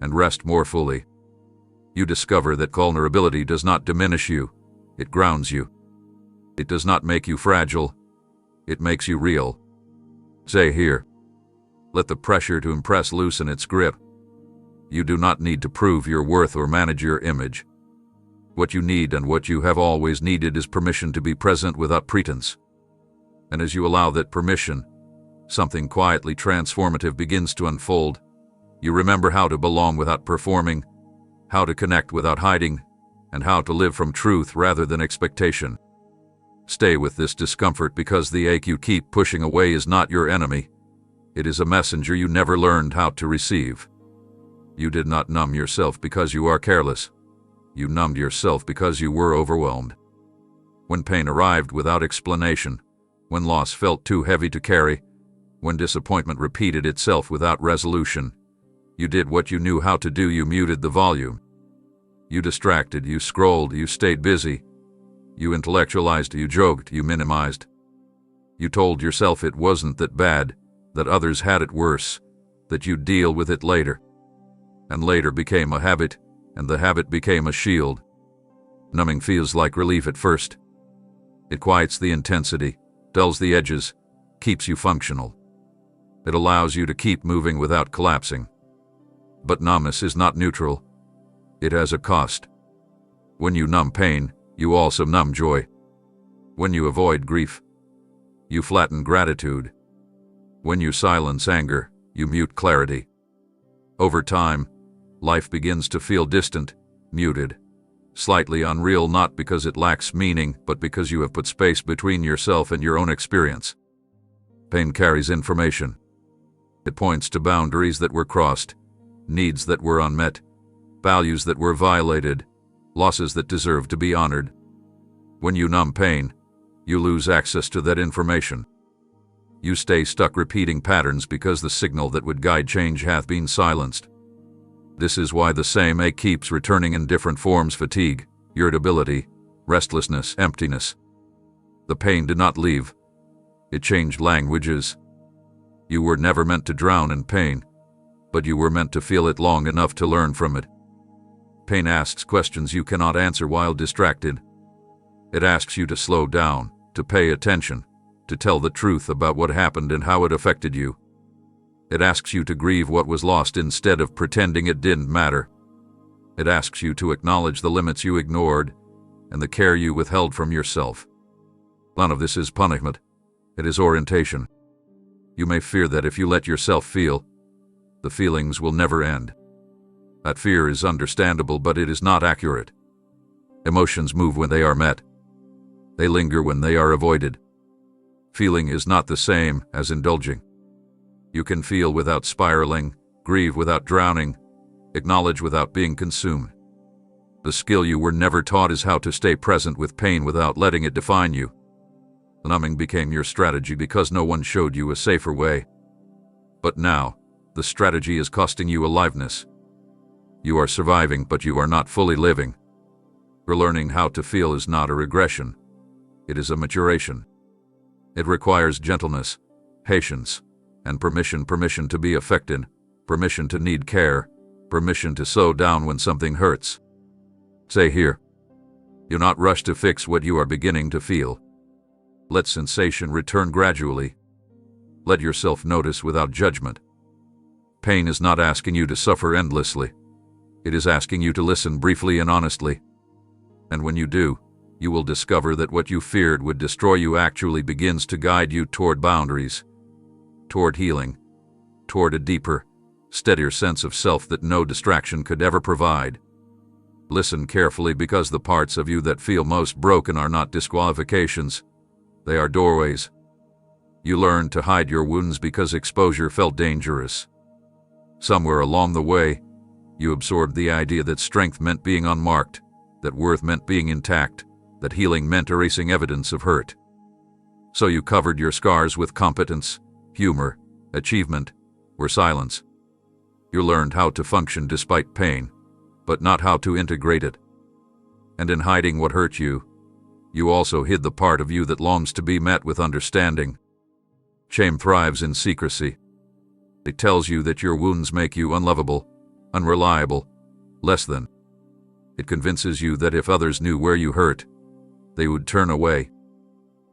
and rest more fully. You discover that vulnerability does not diminish you, it grounds you. It does not make you fragile, it makes you real. Say here. Let the pressure to impress loosen its grip. You do not need to prove your worth or manage your image. What you need and what you have always needed is permission to be present without pretense. And as you allow that permission, something quietly transformative begins to unfold. You remember how to belong without performing, how to connect without hiding, and how to live from truth rather than expectation. Stay with this discomfort because the ache you keep pushing away is not your enemy. It is a messenger you never learned how to receive. You did not numb yourself because you are careless. You numbed yourself because you were overwhelmed. When pain arrived without explanation, when loss felt too heavy to carry, when disappointment repeated itself without resolution, you did what you knew how to do. You muted the volume. You distracted, you scrolled, you stayed busy. You intellectualized, you joked, you minimized. You told yourself it wasn't that bad, that others had it worse, that you'd deal with it later. And later became a habit, and the habit became a shield. Numbing feels like relief at first. It quiets the intensity, dulls the edges, keeps you functional. It allows you to keep moving without collapsing. But numbness is not neutral. It has a cost. When you numb pain, you also numb joy. When you avoid grief, you flatten gratitude. When you silence anger, you mute clarity. Over time, life begins to feel distant, muted, slightly unreal, not because it lacks meaning, but because you have put space between yourself and your own experience. Pain carries information. It points to boundaries that were crossed, needs that were unmet, values that were violated, losses that deserve to be honored. When you numb pain, you lose access to that information. You stay stuck repeating patterns because the signal that would guide change hath been silenced. This is why the same ache keeps returning in different forms: fatigue, irritability, restlessness, emptiness. The pain did not leave. It changed languages. You were never meant to drown in pain, but you were meant to feel it long enough to learn from it. Pain asks questions you cannot answer while distracted. It asks you to slow down, to pay attention, to tell the truth about what happened and how it affected you. It asks you to grieve what was lost instead of pretending it didn't matter. It asks you to acknowledge the limits you ignored and the care you withheld from yourself. None of this is punishment. It is orientation. You may fear that if you let yourself feel, the feelings will never end. That fear is understandable, but it is not accurate. Emotions move when they are met. They linger when they are avoided. Feeling is not the same as indulging. You can feel without spiraling, grieve without drowning, acknowledge without being consumed. The skill you were never taught is how to stay present with pain without letting it define you. Numbing became your strategy because no one showed you a safer way. But now, the strategy is costing you aliveness. You are surviving, but you are not fully living. Relearning how to feel is not a regression. It is a maturation. It requires gentleness, patience, and permission to be affected, permission to need care, permission to slow down when something hurts. Say here. Do not rush to fix what you are beginning to feel. Let sensation return gradually. Let yourself notice without judgment. Pain is not asking you to suffer endlessly. It is asking you to listen briefly and honestly. And when you do, you will discover that what you feared would destroy you actually begins to guide you toward boundaries, toward healing, toward a deeper, steadier sense of self that no distraction could ever provide. Listen carefully, because the parts of you that feel most broken are not disqualifications. They are doorways. You learned to hide your wounds because exposure felt dangerous. Somewhere along the way, you absorbed the idea that strength meant being unmarked, that worth meant being intact, that healing meant erasing evidence of hurt. So you covered your scars with competence, humor, achievement, or silence. You learned how to function despite pain, but not how to integrate it. And in hiding what hurt you, you also hid the part of you that longs to be met with understanding. Shame thrives in secrecy. It tells you that your wounds make you unlovable, unreliable, less than. It convinces you that if others knew where you hurt, they would turn away.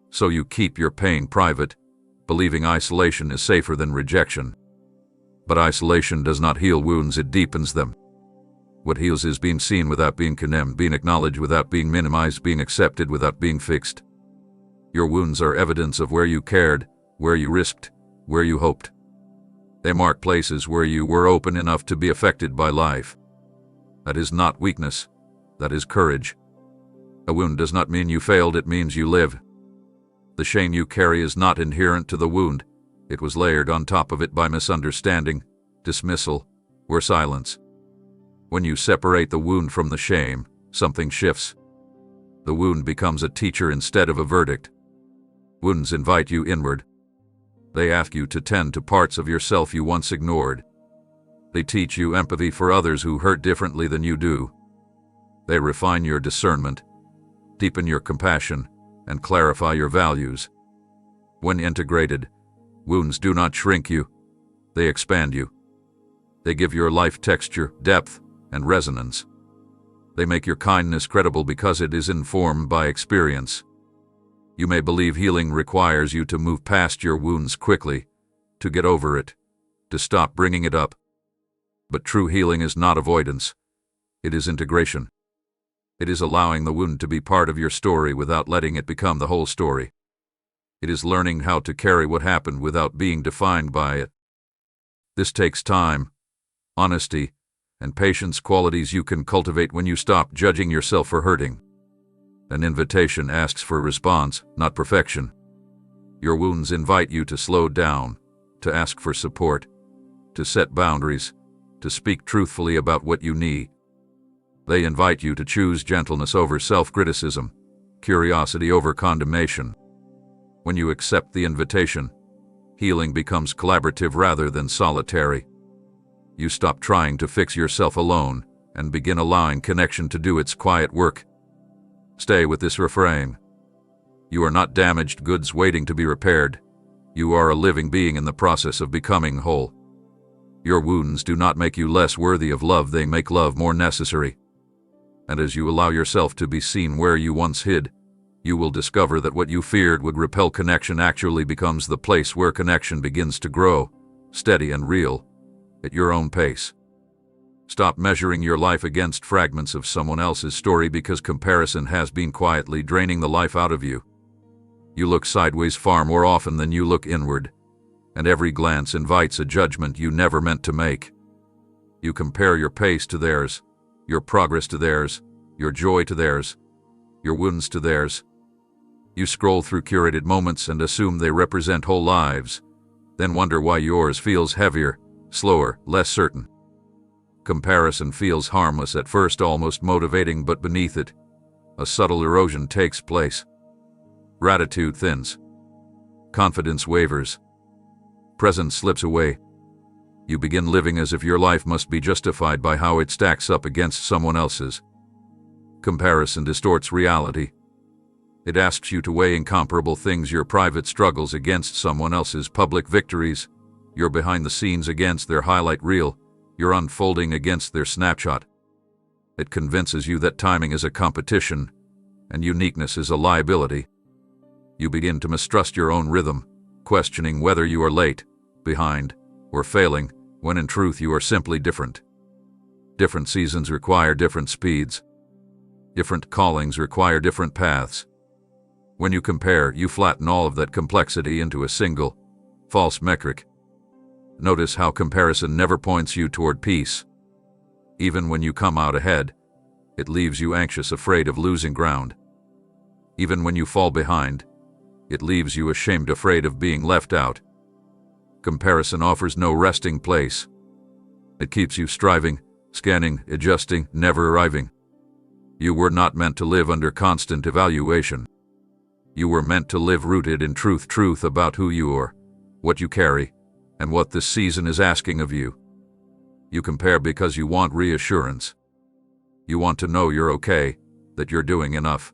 So you keep your pain private, believing isolation is safer than rejection. But isolation does not heal wounds, it deepens them. What heals is being seen without being condemned, being acknowledged without being minimized, being accepted without being fixed. Your wounds are evidence of where you cared, where you risked, where you hoped. They mark places where you were open enough to be affected by life. That is not weakness, that is courage. A wound does not mean you failed, it means you live. The shame you carry is not inherent to the wound. It was layered on top of it by misunderstanding, dismissal, or silence. When you separate the wound from the shame, something shifts. The wound becomes a teacher instead of a verdict. Wounds invite you inward. They ask you to tend to parts of yourself you once ignored. They teach you empathy for others who hurt differently than you do. They refine your discernment, deepen your compassion, and clarify your values. When integrated, wounds do not shrink you, they expand you. They give your life texture, depth, and resonance. They make your kindness credible because it is informed by experience. You may believe healing requires you to move past your wounds quickly, to get over it, to stop bringing it up. But true healing is not avoidance. It is integration. It is allowing the wound to be part of your story without letting it become the whole story. It is learning how to carry what happened without being defined by it. This takes time, honesty, and patience, qualities you can cultivate when you stop judging yourself for hurting. An invitation asks for response, not perfection. Your wounds invite you to slow down, to ask for support, to set boundaries, to speak truthfully about what you need. They invite you to choose gentleness over self-criticism, curiosity over condemnation. When you accept the invitation, healing becomes collaborative rather than solitary. You stop trying to fix yourself alone and begin allowing connection to do its quiet work. Stay with this refrain. You are not damaged goods waiting to be repaired. You are a living being in the process of becoming whole. Your wounds do not make you less worthy of love, they make love more necessary. And as you allow yourself to be seen where you once hid, you will discover that what you feared would repel connection actually becomes the place where connection begins to grow, steady and real, at your own pace. Stop measuring your life against fragments of someone else's story because comparison has been quietly draining the life out of you. You look sideways far more often than you look inward, and every glance invites a judgment you never meant to make. You compare your pace to theirs, your progress to theirs, your joy to theirs, your wounds to theirs. You scroll through curated moments and assume they represent whole lives, then wonder why yours feels heavier, slower, less certain. Comparison feels harmless at first, almost motivating, but beneath it, a subtle erosion takes place. Gratitude thins. Confidence wavers. Presence slips away. You begin living as if your life must be justified by how it stacks up against someone else's. Comparison distorts reality. It asks you to weigh incomparable things: your private struggles against someone else's public victories, your behind the scenes against their highlight reel, your unfolding against their snapshot. It convinces you that timing is a competition and uniqueness is a liability. You begin to mistrust your own rhythm, questioning whether you are late, behind, or failing, when in truth you are simply different. Different seasons require different speeds. Different callings require different paths. When you compare, you flatten all of that complexity into a single, false metric. Notice how comparison never points you toward peace. Even when you come out ahead, it leaves you anxious, afraid of losing ground. Even when you fall behind, it leaves you ashamed, afraid of being left out. Comparison offers no resting place. It keeps you striving, scanning, adjusting, never arriving. You were not meant to live under constant evaluation. You were meant to live rooted in truth about who you are, what you carry, and what this season is asking of you. You compare because you want reassurance. You want to know you're okay, that you're doing enough,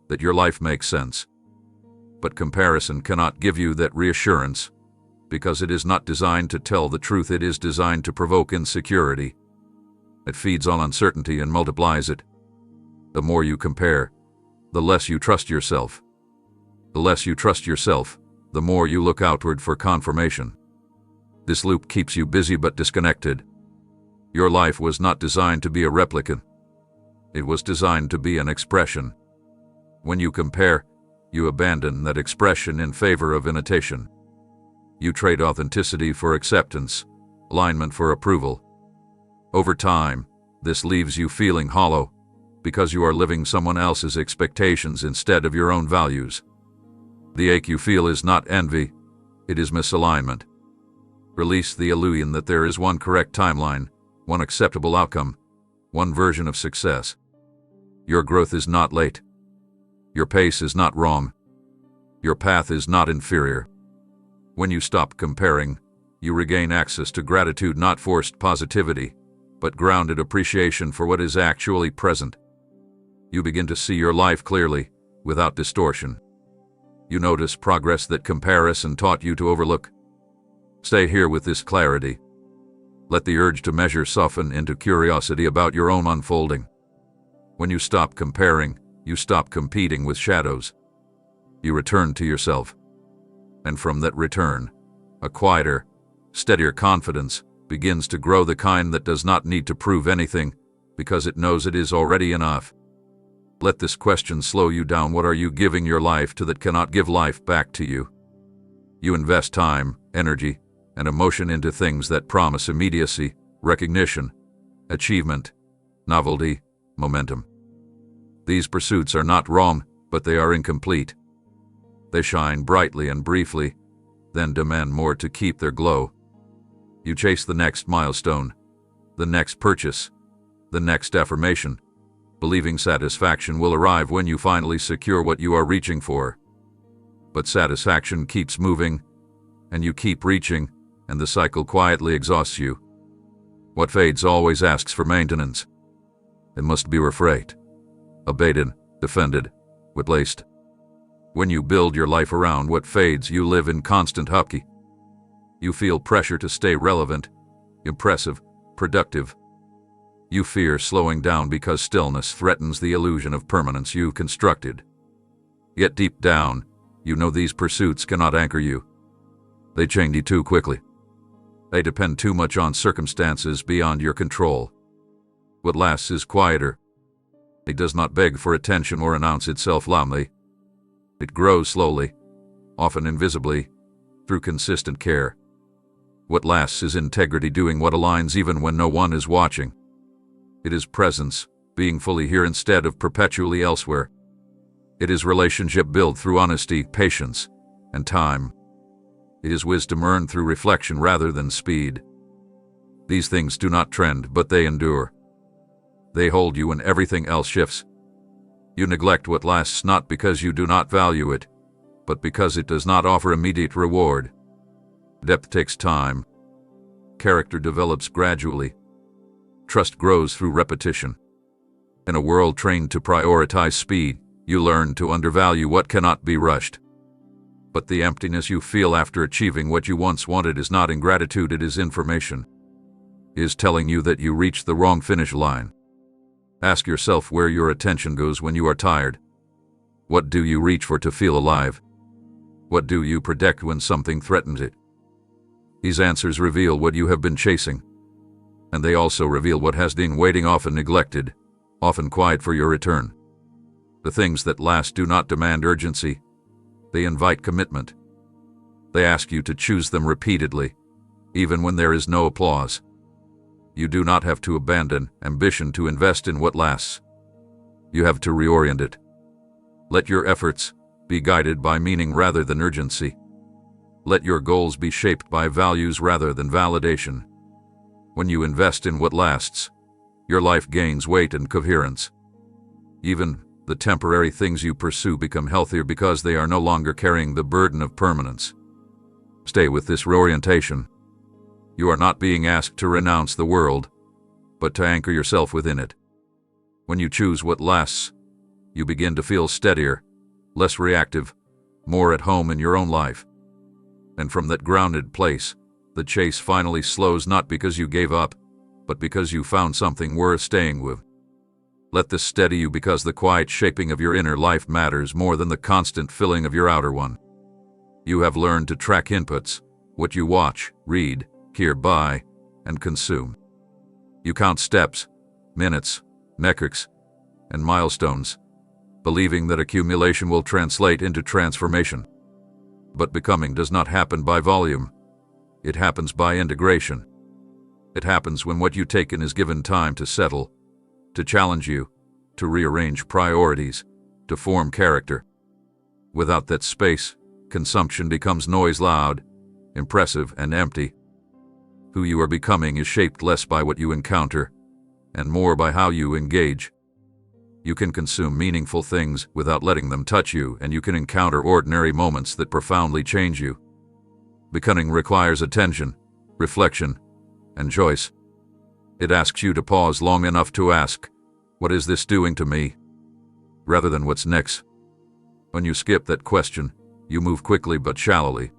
that your life makes sense. But comparison cannot give you that reassurance, because it is not designed to tell the truth. It is designed to provoke insecurity. It feeds on uncertainty and multiplies it. The more you compare, the less you trust yourself. The less you trust yourself, the more you look outward for confirmation. This loop keeps you busy but disconnected. Your life was not designed to be a replica. It was designed to be an expression. When you compare, you abandon that expression in favor of imitation. You trade authenticity for acceptance, alignment for approval. Over time, this leaves you feeling hollow, because you are living someone else's expectations instead of your own values. The ache you feel is not envy, it is misalignment. Release the illusion that there is one correct timeline, one acceptable outcome, one version of success. Your growth is not late. Your pace is not wrong. Your path is not inferior. When you stop comparing, you regain access to gratitude, not forced positivity, but grounded appreciation for what is actually present. You begin to see your life clearly, without distortion. You notice progress that comparison taught you to overlook. Stay here with this clarity. Let the urge to measure soften into curiosity about your own unfolding. When you stop comparing, you stop competing with shadows. You return to yourself. And from that return, a quieter, steadier confidence begins to grow, the kind that does not need to prove anything, because it knows it is already enough. Let this question slow you down. What are you giving your life to that cannot give life back to you? You invest time, energy, and emotion into things that promise immediacy, recognition, achievement, novelty, momentum. These pursuits are not wrong, but they are incomplete. They shine brightly and briefly, then demand more to keep their glow. You chase the next milestone, the next purchase, the next affirmation, believing satisfaction will arrive when you finally secure what you are reaching for. But satisfaction keeps moving, and you keep reaching, and the cycle quietly exhausts you. What fades always asks for maintenance. It must be refreshed, abated, defended, replaced. When you build your life around what fades, you live in constant upkeep. You feel pressure to stay relevant, impressive, productive. You fear slowing down because stillness threatens the illusion of permanence you constructed. Yet deep down, you know these pursuits cannot anchor you. They change you too quickly. They depend too much on circumstances beyond your control. What lasts is quieter. It does not beg for attention or announce itself loudly. It grows slowly, often invisibly, through consistent care. What lasts is integrity, doing what aligns even when no one is watching. It is presence, being fully here instead of perpetually elsewhere. It is relationship built through honesty, patience, and time. It is wisdom earned through reflection rather than speed. These things do not trend, but they endure. They hold you when everything else shifts. You neglect what lasts not because you do not value it, but because it does not offer immediate reward. Depth takes time. Character develops gradually. Trust grows through repetition. In a world trained to prioritize speed, you learn to undervalue what cannot be rushed. But the emptiness you feel after achieving what you once wanted is not ingratitude, it is information. It is telling you that you reached the wrong finish line. Ask yourself where your attention goes when you are tired. What do you reach for to feel alive? What do you protect when something threatens it? These answers reveal what you have been chasing. And they also reveal what has been waiting, often neglected, often quiet for your return. The things that last do not demand urgency. They invite commitment. They ask you to choose them repeatedly, even when there is no applause. You do not have to abandon ambition to invest in what lasts. You have to reorient it. Let your efforts be guided by meaning rather than urgency. Let your goals be shaped by values rather than validation. When you invest in what lasts, your life gains weight and coherence. Even the temporary things you pursue become healthier because they are no longer carrying the burden of permanence. Stay with this reorientation. You are not being asked to renounce the world, but to anchor yourself within it. When you choose what lasts, you begin to feel steadier, less reactive, more at home in your own life. And from that grounded place, the chase finally slows, not because you gave up, but because you found something worth staying with. Let this steady you, because the quiet shaping of your inner life matters more than the constant filling of your outer one. You have learned to track inputs, what you watch, read, hear, buy, and consume. You count steps, minutes, metrics, and milestones, believing that accumulation will translate into transformation. But becoming does not happen by volume. It happens by integration. It happens when what you take in is given time to settle, to challenge you, to rearrange priorities, to form character. Without that space, consumption becomes noise, loud, impressive, and empty. Who you are becoming is shaped less by what you encounter, and more by how you engage. You can consume meaningful things without letting them touch you, and you can encounter ordinary moments that profoundly change you. Becoming requires attention, reflection, and choice. It asks you to pause long enough to ask, what is this doing to me? Rather than what's next. When you skip that question, you move quickly but shallowly.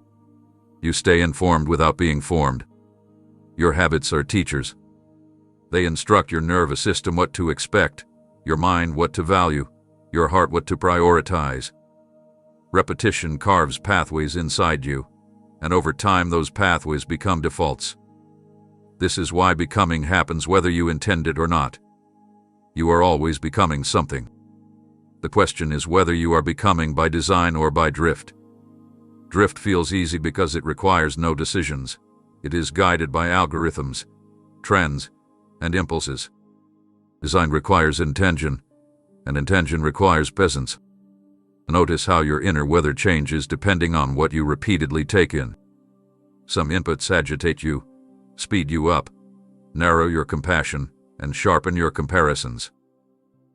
You stay informed without being formed. Your habits are teachers. They instruct your nervous system what to expect, your mind what to value, your heart what to prioritize. Repetition carves pathways inside you, and over time those pathways become defaults. This is why becoming happens whether you intend it or not. You are always becoming something. The question is whether you are becoming by design or by drift. Drift feels easy because it requires no decisions. It is guided by algorithms, trends, and impulses. Design requires intention, and intention requires presence. Notice how your inner weather changes depending on what you repeatedly take in. Some inputs agitate you, speed you up, narrow your compassion, and sharpen your comparisons.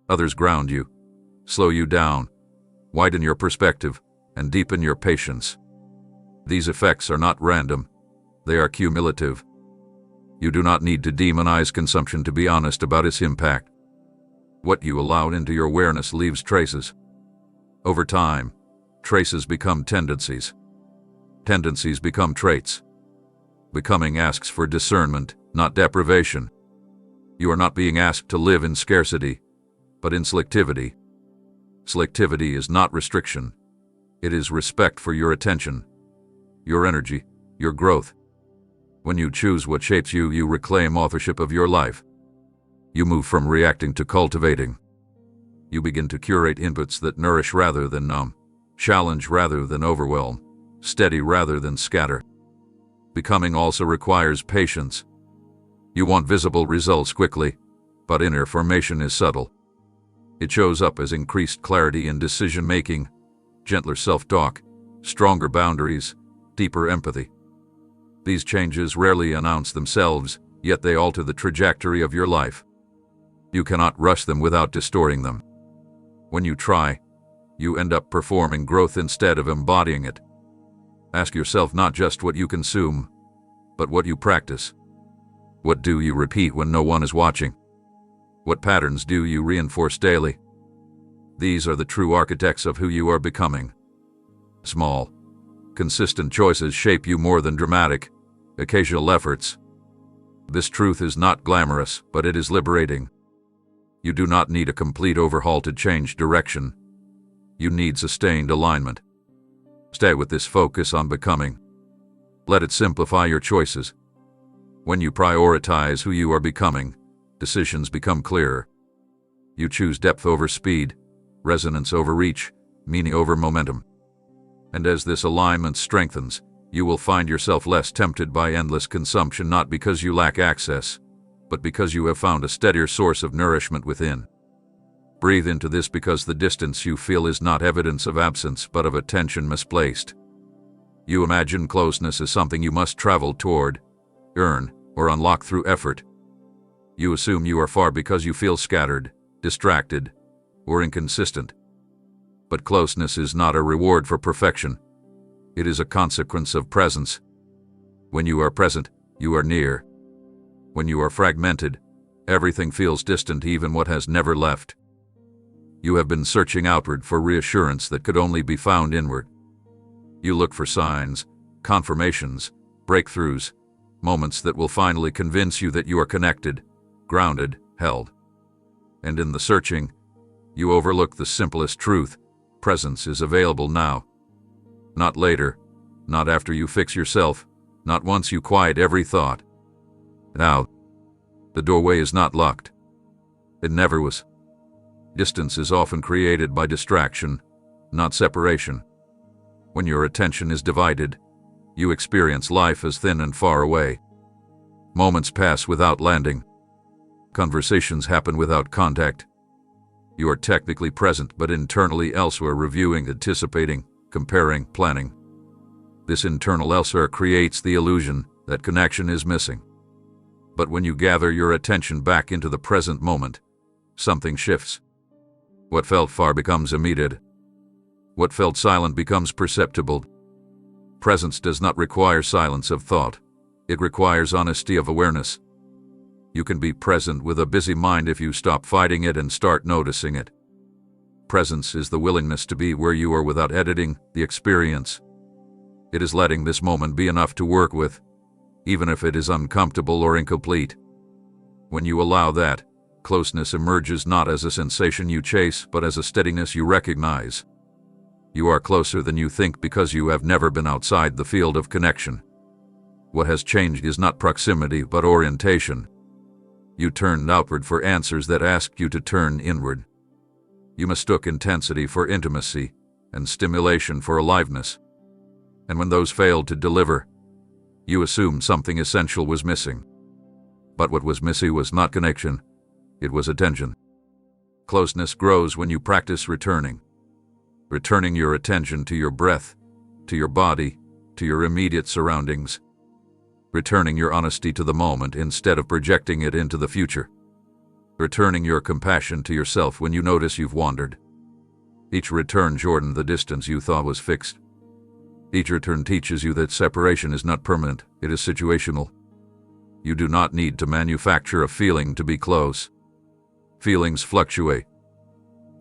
Others ground you, slow you down, widen your perspective, and deepen your patience. These effects are not random, they are cumulative. You do not need to demonize consumption to be honest about its impact. What you allow into your awareness leaves traces. Over time, traces become tendencies. Tendencies become traits. Becoming asks for discernment, not deprivation. You are not being asked to live in scarcity, but in selectivity. Selectivity is not restriction. It is respect for your attention, your energy, your growth. When you choose what shapes you, you reclaim authorship of your life. You move from reacting to cultivating. You begin to curate inputs that nourish rather than numb, challenge rather than overwhelm, steady rather than scatter. Becoming also requires patience. You want visible results quickly, but inner formation is subtle. It shows up as increased clarity in decision-making, gentler self-talk, stronger boundaries, deeper empathy. These changes rarely announce themselves, yet they alter the trajectory of your life. You cannot rush them without distorting them. When you try, you end up performing growth instead of embodying it. Ask yourself not just what you consume, but what you practice. What do you repeat when no one is watching? What patterns do you reinforce daily? These are the true architects of who you are becoming. Small, consistent choices shape you more than dramatic, occasional efforts. This truth is not glamorous, but it is liberating. You do not need a complete overhaul to change direction. You need sustained alignment. Stay with this focus on becoming. Let it simplify your choices. When you prioritize who you are becoming, decisions become clearer. You choose depth over speed, resonance over reach, meaning over momentum. And as this alignment strengthens, you will find yourself less tempted by endless consumption, not because you lack access, but because you have found a steadier source of nourishment within. Breathe into this, because the distance you feel is not evidence of absence but of attention misplaced. You imagine closeness as something you must travel toward, earn, or unlock through effort. You assume you are far because you feel scattered, distracted, or inconsistent. But closeness is not a reward for perfection. It is a consequence of presence. When you are present, you are near. When you are fragmented, everything feels distant, even what has never left. You have been searching outward for reassurance that could only be found inward. You look for signs, confirmations, breakthroughs, moments that will finally convince you that you are connected, grounded, held. And in the searching, you overlook the simplest truth: presence is available now. Not later, not after you fix yourself, not once you quiet every thought. Now, the doorway is not locked. It never was. Distance is often created by distraction, not separation. When your attention is divided, you experience life as thin and far away. Moments pass without landing. Conversations happen without contact. You are technically present but internally elsewhere, reviewing, anticipating, comparing, planning. This internal elsewhere creates the illusion that connection is missing. But when you gather your attention back into the present moment, something shifts. What felt far becomes immediate. What felt silent becomes perceptible. Presence does not require silence of thought. It requires honesty of awareness. You can be present with a busy mind if you stop fighting it and start noticing it. Presence is the willingness to be where you are without editing the experience. It is letting this moment be enough to work with, even if it is uncomfortable or incomplete. When you allow that, closeness emerges not as a sensation you chase, but as a steadiness you recognize. You are closer than you think because you have never been outside the field of connection. What has changed is not proximity, but orientation. You turned outward for answers that asked you to turn inward. You mistook intensity for intimacy and stimulation for aliveness. And when those failed to deliver, you assumed something essential was missing. But what was missing was not connection, it was attention. Closeness grows when you practice returning. Returning your attention to your breath, to your body, to your immediate surroundings. Returning your honesty to the moment instead of projecting it into the future. Returning your compassion to yourself when you notice you've wandered. Each return shortens the distance you thought was fixed. Each return teaches you that separation is not permanent, it is situational. You do not need to manufacture a feeling to be close. Feelings fluctuate.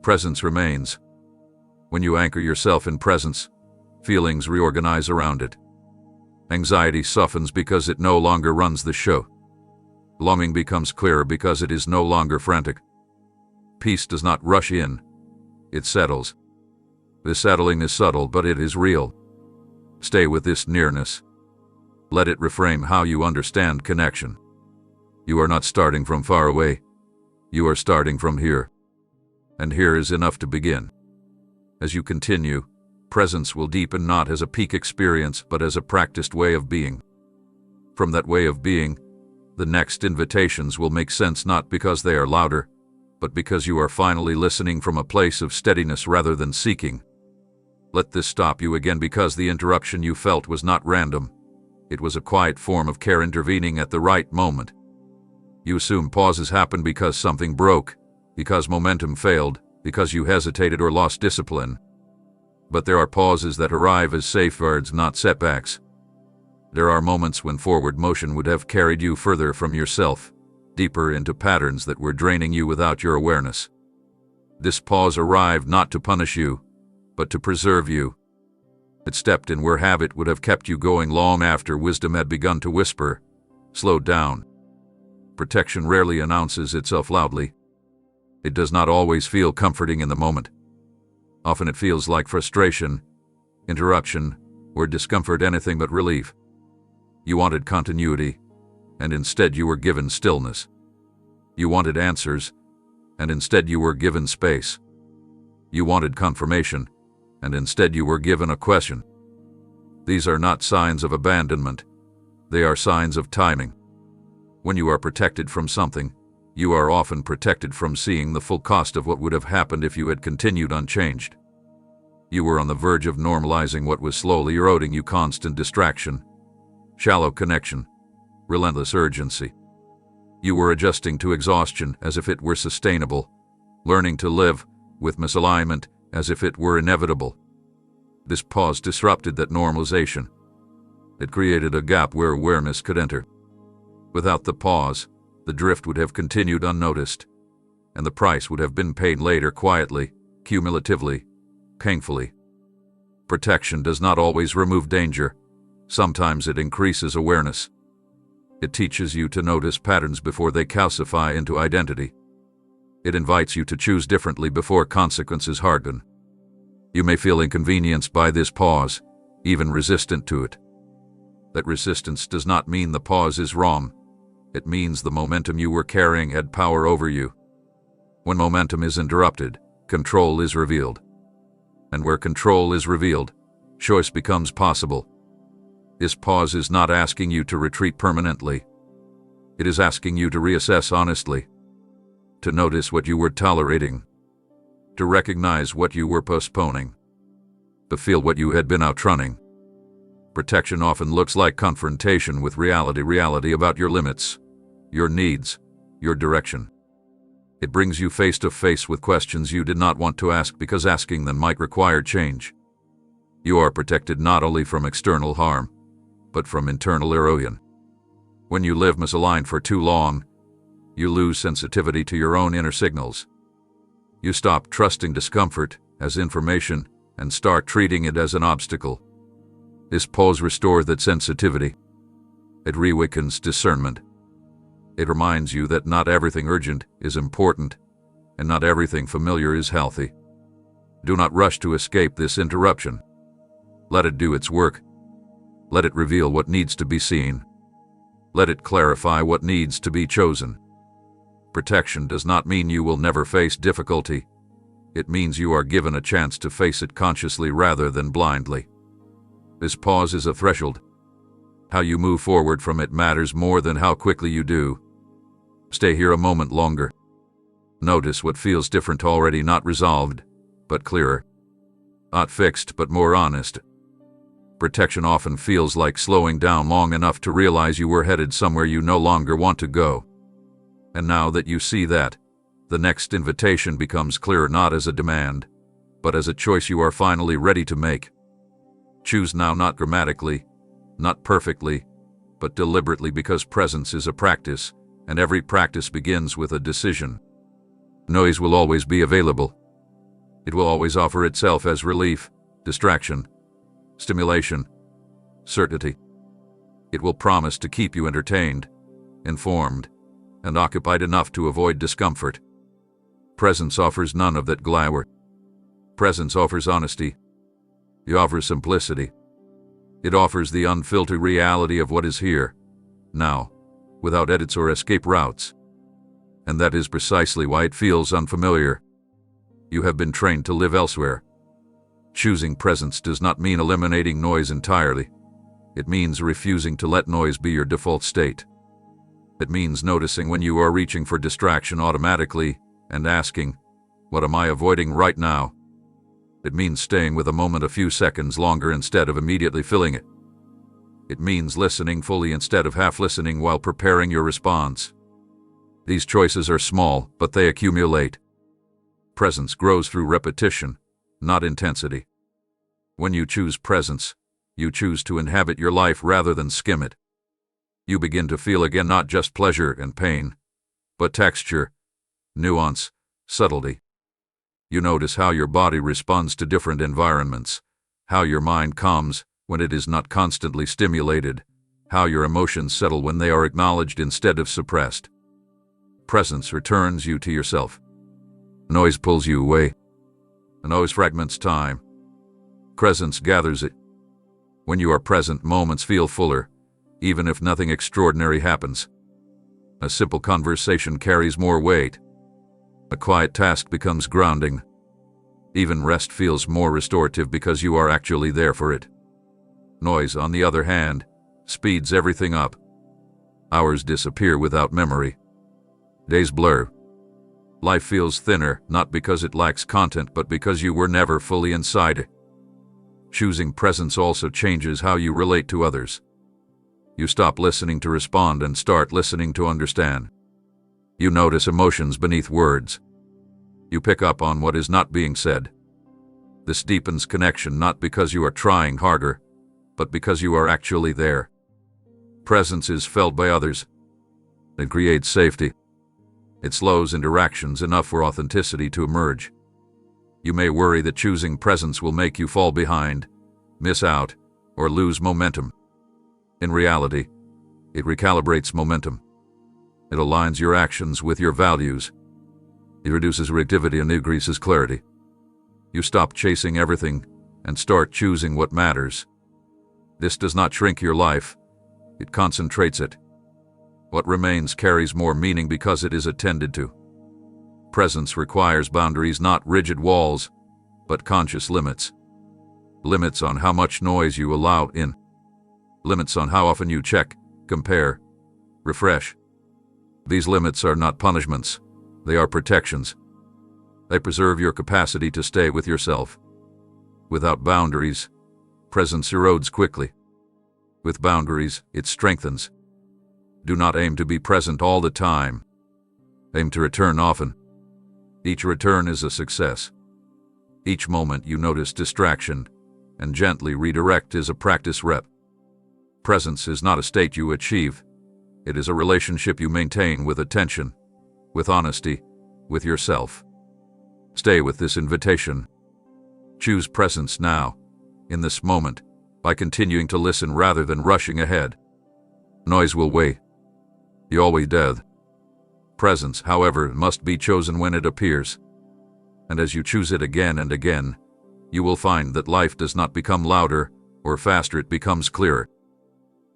Presence remains. When you anchor yourself in presence, feelings reorganize around it. Anxiety softens because it no longer runs the show. Longing becomes clearer because it is no longer frantic. Peace does not rush in, it settles. This settling is subtle, but it is real. Stay with this nearness. Let it reframe how you understand connection. You are not starting from far away. You are starting from here. And here is enough to begin. As you continue, Presence will deepen not as a peak experience, but as a practiced way of being. From that way of being, the next invitations will make sense not because they are louder, but because you are finally listening from a place of steadiness rather than seeking. Let this stop you again, because the interruption you felt was not random. It was a quiet form of care intervening at the right moment. You assume pauses happen because something broke, because momentum failed, because you hesitated or lost discipline. But there are pauses that arrive as safeguards, not setbacks. There are moments when forward motion would have carried you further from yourself, deeper into patterns that were draining you without your awareness. This pause arrived not to punish you, but to preserve you. It stepped in where habit would have kept you going long after wisdom had begun to whisper, "Slow down." Protection rarely announces itself loudly. It does not always feel comforting in the moment. Often it feels like frustration, interruption, or discomfort, anything but relief. You wanted continuity, and instead you were given stillness. You wanted answers, and instead you were given space. You wanted confirmation, and instead you were given a question. These are not signs of abandonment. They are signs of timing. When you are protected from something, you are often protected from seeing the full cost of what would have happened if you had continued unchanged. You were on the verge of normalizing what was slowly eroding you: constant distraction, shallow connection, relentless urgency. You were adjusting to exhaustion as if it were sustainable, learning to live with misalignment as if it were inevitable. This pause disrupted that normalization. It created a gap where awareness could enter. Without the pause, the drift would have continued unnoticed, and the price would have been paid later, quietly, cumulatively, painfully. Protection does not always remove danger. Sometimes it increases awareness. It teaches you to notice patterns before they calcify into identity. It invites you to choose differently before consequences harden. You may feel inconvenienced by this pause, even resistant to it. That resistance does not mean the pause is wrong. It means the momentum you were carrying had power over you. When momentum is interrupted, control is revealed. And where control is revealed, choice becomes possible. This pause is not asking you to retreat permanently. It is asking you to reassess honestly, to notice what you were tolerating, to recognize what you were postponing, to feel what you had been outrunning. Protection often looks like confrontation with reality about your limits, your needs, your direction. It brings you face to face with questions you did not want to ask because asking them might require change. You are protected not only from external harm, but from internal erosion. When you live misaligned for too long, you lose sensitivity to your own inner signals. You stop trusting discomfort as information and start treating it as an obstacle. This pause restores that sensitivity. It reawakens discernment. It reminds you that not everything urgent is important, and not everything familiar is healthy. Do not rush to escape this interruption. Let it do its work. Let it reveal what needs to be seen. Let it clarify what needs to be chosen. Protection does not mean you will never face difficulty. It means you are given a chance to face it consciously rather than blindly. This pause is a threshold. How you move forward from it matters more than how quickly you do. Stay here a moment longer. Notice what feels different already, not resolved, but clearer. Not fixed, but more honest. Protection often feels like slowing down long enough to realize you were headed somewhere you no longer want to go. And now that you see that, the next invitation becomes clearer, not as a demand, but as a choice you are finally ready to make. Choose now, not grammatically, not perfectly, but deliberately, because presence is a practice, and every practice begins with a decision. Noise will always be available. It will always offer itself as relief, distraction, stimulation, certainty. It will promise to keep you entertained, informed, and occupied enough to avoid discomfort. Presence offers none of that glamour. Presence offers honesty. It offers simplicity. It offers the unfiltered reality of what is here, now, without edits or escape routes. And that is precisely why it feels unfamiliar. You have been trained to live elsewhere. Choosing presence does not mean eliminating noise entirely. It means refusing to let noise be your default state. It means noticing when you are reaching for distraction automatically and asking, "What am I avoiding right now?" It means staying with a moment a few seconds longer instead of immediately filling it. It means listening fully instead of half listening while preparing your response. These choices are small, but they accumulate. Presence grows through repetition, not intensity. When you choose presence, you choose to inhabit your life rather than skim it. You begin to feel again not just pleasure and pain, but texture, nuance, subtlety. You notice how your body responds to different environments, how your mind calms when it is not constantly stimulated, how your emotions settle when they are acknowledged instead of suppressed. Presence returns you to yourself. Noise pulls you away. Noise fragments time. Presence gathers it. When you are present, moments feel fuller, even if nothing extraordinary happens. A simple conversation carries more weight. A quiet task becomes grounding. Even rest feels more restorative because you are actually there for it. Noise, on the other hand, speeds everything up. Hours disappear without memory. Days blur. Life feels thinner, not because it lacks content, but because you were never fully inside it. Choosing presence also changes how you relate to others. You stop listening to respond and start listening to understand. You notice emotions beneath words. You pick up on what is not being said. This deepens connection not because you are trying harder, but because you are actually there. Presence is felt by others. It creates safety. It slows interactions enough for authenticity to emerge. You may worry that choosing presence will make you fall behind, miss out, or lose momentum. In reality, it recalibrates momentum. It aligns your actions with your values. It reduces reactivity and increases clarity. You stop chasing everything and start choosing what matters. This does not shrink your life, it concentrates it. What remains carries more meaning because it is attended to. Presence requires boundaries, not rigid walls, but conscious limits. Limits on how much noise you allow in. Limits on how often you check, compare, refresh. These limits are not punishments, they are protections. They preserve your capacity to stay with yourself. Without boundaries, presence erodes quickly. With boundaries, it strengthens. Do not aim to be present all the time. Aim to return often. Each return is a success. Each moment you notice distraction and gently redirect is a practice rep. Presence is not a state you achieve. It is a relationship you maintain with attention, with honesty, with yourself. Stay with this invitation. Choose presence now, in this moment, by continuing to listen rather than rushing ahead. Noise will wait. You always does. Presence, however, must be chosen when it appears. And as you choose it again and again, you will find that life does not become louder or faster, it becomes clearer.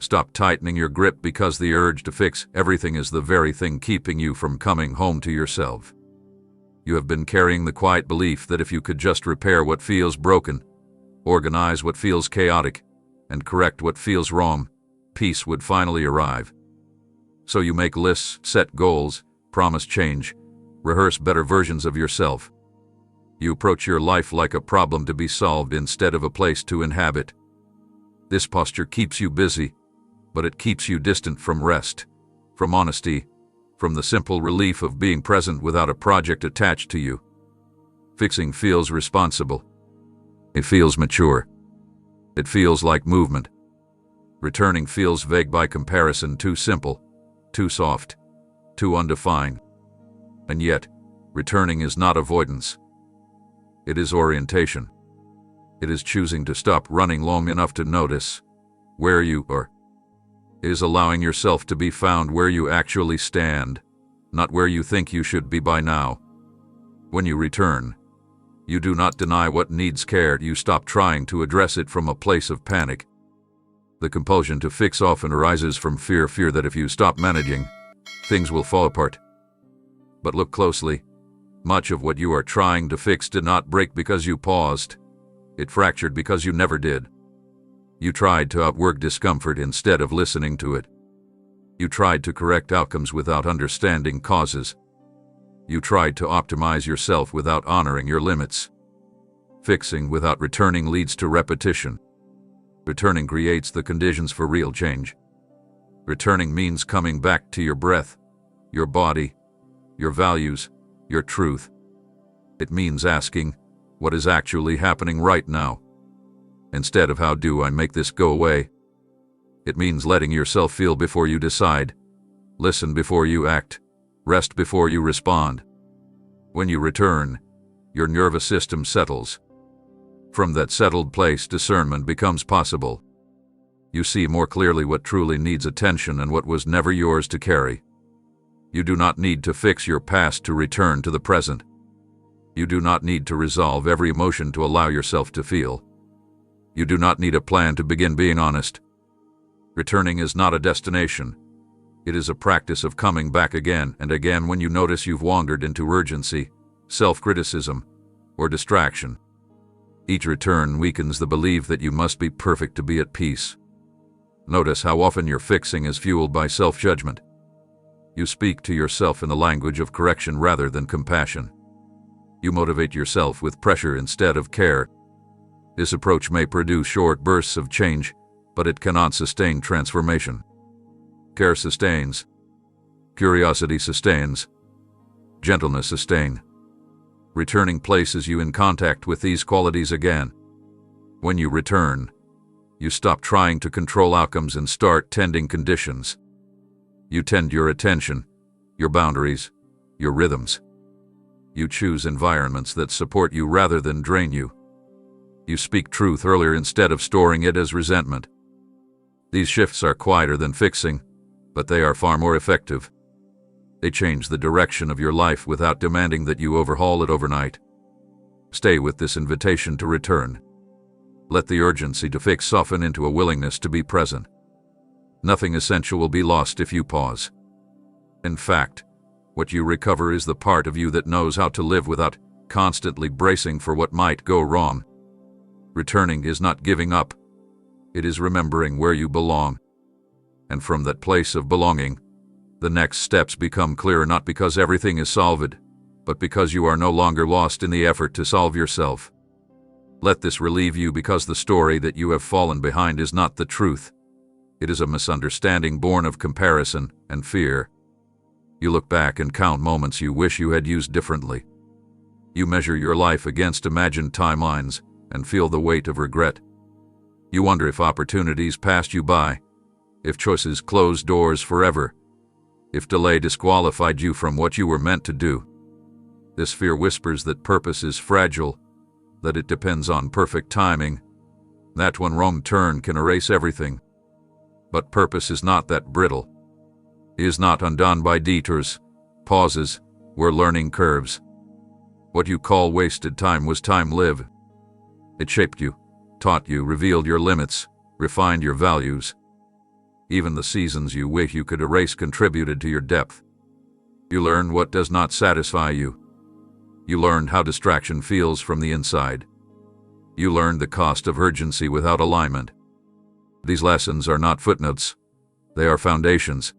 Stop tightening your grip because the urge to fix everything is the very thing keeping you from coming home to yourself. You have been carrying the quiet belief that if you could just repair what feels broken, organize what feels chaotic, and correct what feels wrong, peace would finally arrive. So you make lists, set goals, promise change, rehearse better versions of yourself. You approach your life like a problem to be solved instead of a place to inhabit. This posture keeps you busy, but it keeps you distant from rest, from honesty, from the simple relief of being present without a project attached to you. Fixing feels responsible. It feels mature. It feels like movement. Returning feels vague by comparison, too simple, too soft, too undefined. And yet, returning is not avoidance. It is orientation. It is choosing to stop running long enough to notice where you are. It is allowing yourself to be found where you actually stand, not where you think you should be by now. When you return, you do not deny what needs care, you stop trying to address it from a place of panic. The compulsion to fix often arises from fear that if you stop managing, things will fall apart. But look closely. Much of what you are trying to fix did not break because you paused. It fractured because you never did. You tried to outwork discomfort instead of listening to it. You tried to correct outcomes without understanding causes. You tried to optimize yourself without honoring your limits. Fixing without returning leads to repetition. Returning creates the conditions for real change. Returning means coming back to your breath, your body, your values, your truth. It means asking, what is actually happening right now? Instead of how do I make this go away? It means letting yourself feel before you decide, listen before you act, rest before you respond. When you return, your nervous system settles. From that settled place, discernment becomes possible. You see more clearly what truly needs attention and what was never yours to carry. You do not need to fix your past to return to the present. You do not need to resolve every emotion to allow yourself to feel. You do not need a plan to begin being honest. Returning is not a destination. It is a practice of coming back again and again when you notice you've wandered into urgency, self-criticism, or distraction. Each return weakens the belief that you must be perfect to be at peace. Notice how often your fixing is fueled by self-judgment. You speak to yourself in the language of correction rather than compassion. You motivate yourself with pressure instead of care. This approach may produce short bursts of change, but it cannot sustain transformation. Care sustains. Curiosity sustains. Gentleness sustains. Returning places you in contact with these qualities again. When you return, you stop trying to control outcomes and start tending conditions. You tend your attention, your boundaries, your rhythms. You choose environments that support you rather than drain you. You speak truth earlier instead of storing it as resentment. These shifts are quieter than fixing, but they are far more effective. They change the direction of your life without demanding that you overhaul it overnight. Stay with this invitation to return. Let the urgency to fix soften into a willingness to be present. Nothing essential will be lost if you pause. In fact, what you recover is the part of you that knows how to live without constantly bracing for what might go wrong. Returning is not giving up. It is remembering where you belong. And from that place of belonging, the next steps become clearer not because everything is solved, but because you are no longer lost in the effort to solve yourself. Let this relieve you because the story that you have fallen behind is not the truth. It is a misunderstanding born of comparison and fear. You look back and count moments you wish you had used differently. You measure your life against imagined timelines and feel the weight of regret. You wonder if opportunities passed you by, if choices closed doors forever, if delay disqualified you from what you were meant to do. This fear whispers that purpose is fragile, that it depends on perfect timing, that one wrong turn can erase everything. But purpose is not that brittle. It is not undone by detours, pauses, or learning curves. What you call wasted time was time lived. It shaped you, taught you, revealed your limits, refined your values. Even the seasons you wish you could erase contributed to your depth. You learned what does not satisfy you. You learned how distraction feels from the inside. You learned the cost of urgency without alignment. These lessons are not footnotes. They are foundations.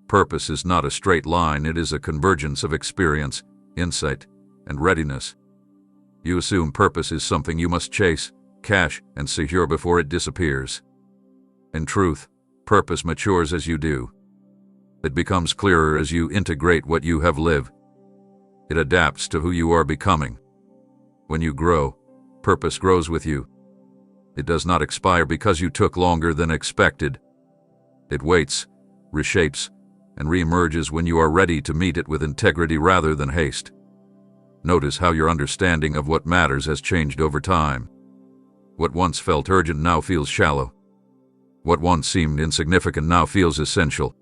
Purpose is not a straight line, it is a convergence of experience, insight, and readiness. You assume purpose is something you must chase, cache, and secure before it disappears. In truth, purpose matures as you do. It becomes clearer as you integrate what you have lived. It adapts to who you are becoming. When you grow, purpose grows with you. It does not expire because you took longer than expected. It waits, reshapes, and reemerges when you are ready to meet it with integrity rather than haste. Notice how your understanding of what matters has changed over time. What once felt urgent now feels shallow. What once seemed insignificant now feels essential.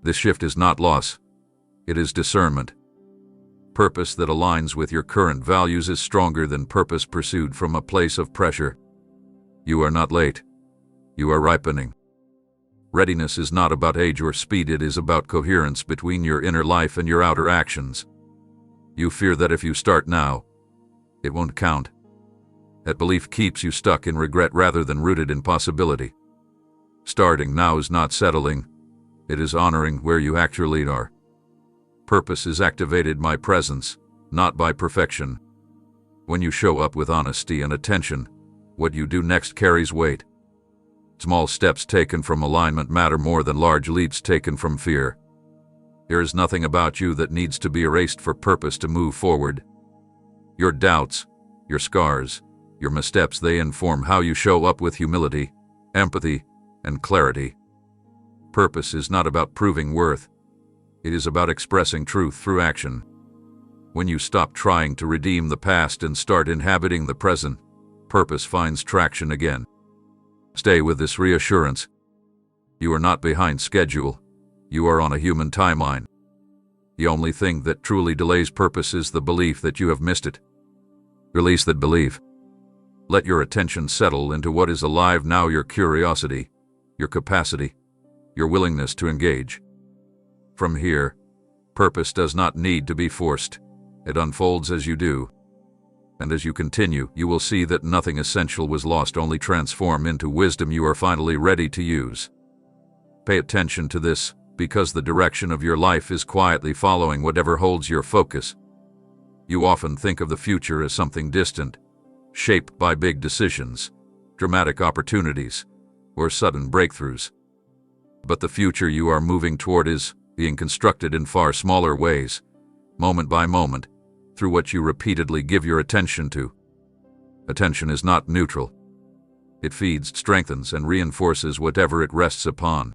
This shift is not loss. It is discernment. Purpose that aligns with your current values is stronger than purpose pursued from a place of pressure. You are not late. You are ripening. Readiness is not about age or speed, it is about coherence between your inner life and your outer actions. You fear that if you start now, it won't count. That belief keeps you stuck in regret rather than rooted in possibility. Starting now is not settling. It is honoring where you actually are. Purpose is activated by presence, not by perfection. When you show up with honesty and attention, what you do next carries weight. Small steps taken from alignment matter more than large leaps taken from fear. There is nothing about you that needs to be erased for purpose to move forward. Your doubts, your scars, your missteps, they inform how you show up with humility, empathy, and clarity. Purpose is not about proving worth. It is about expressing truth through action. When you stop trying to redeem the past and start inhabiting the present, purpose finds traction again. Stay with this reassurance. You are not behind schedule. You are on a human timeline. The only thing that truly delays purpose is the belief that you have missed it. Release that belief. Let your attention settle into what is alive now: your curiosity, your capacity, your willingness to engage. From here, purpose does not need to be forced. It unfolds as you do. And as you continue, you will see that nothing essential was lost, only transformed into wisdom you are finally ready to use. Pay attention to this, because the direction of your life is quietly following whatever holds your focus. You often think of the future as something distant, shaped by big decisions, dramatic opportunities, or sudden breakthroughs. But the future you are moving toward is being constructed in far smaller ways, moment by moment, through what you repeatedly give your attention to. Attention is not neutral. It feeds, strengthens, and reinforces whatever it rests upon.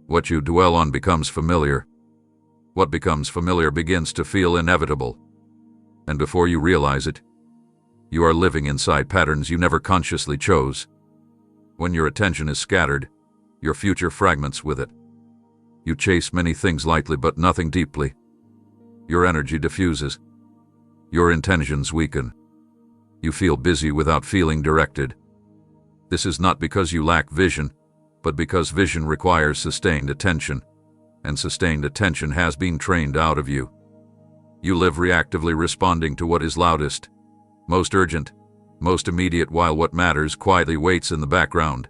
What you dwell on becomes familiar. What becomes familiar begins to feel inevitable. And before you realize it, you are living inside patterns you never consciously chose. When your attention is scattered, your future fragments with it. You chase many things lightly but nothing deeply. Your energy diffuses. Your intentions weaken. You feel busy without feeling directed. This is not because you lack vision, but because vision requires sustained attention, and sustained attention has been trained out of you. You live reactively, responding to what is loudest, most urgent, most immediate, while what matters quietly waits in the background,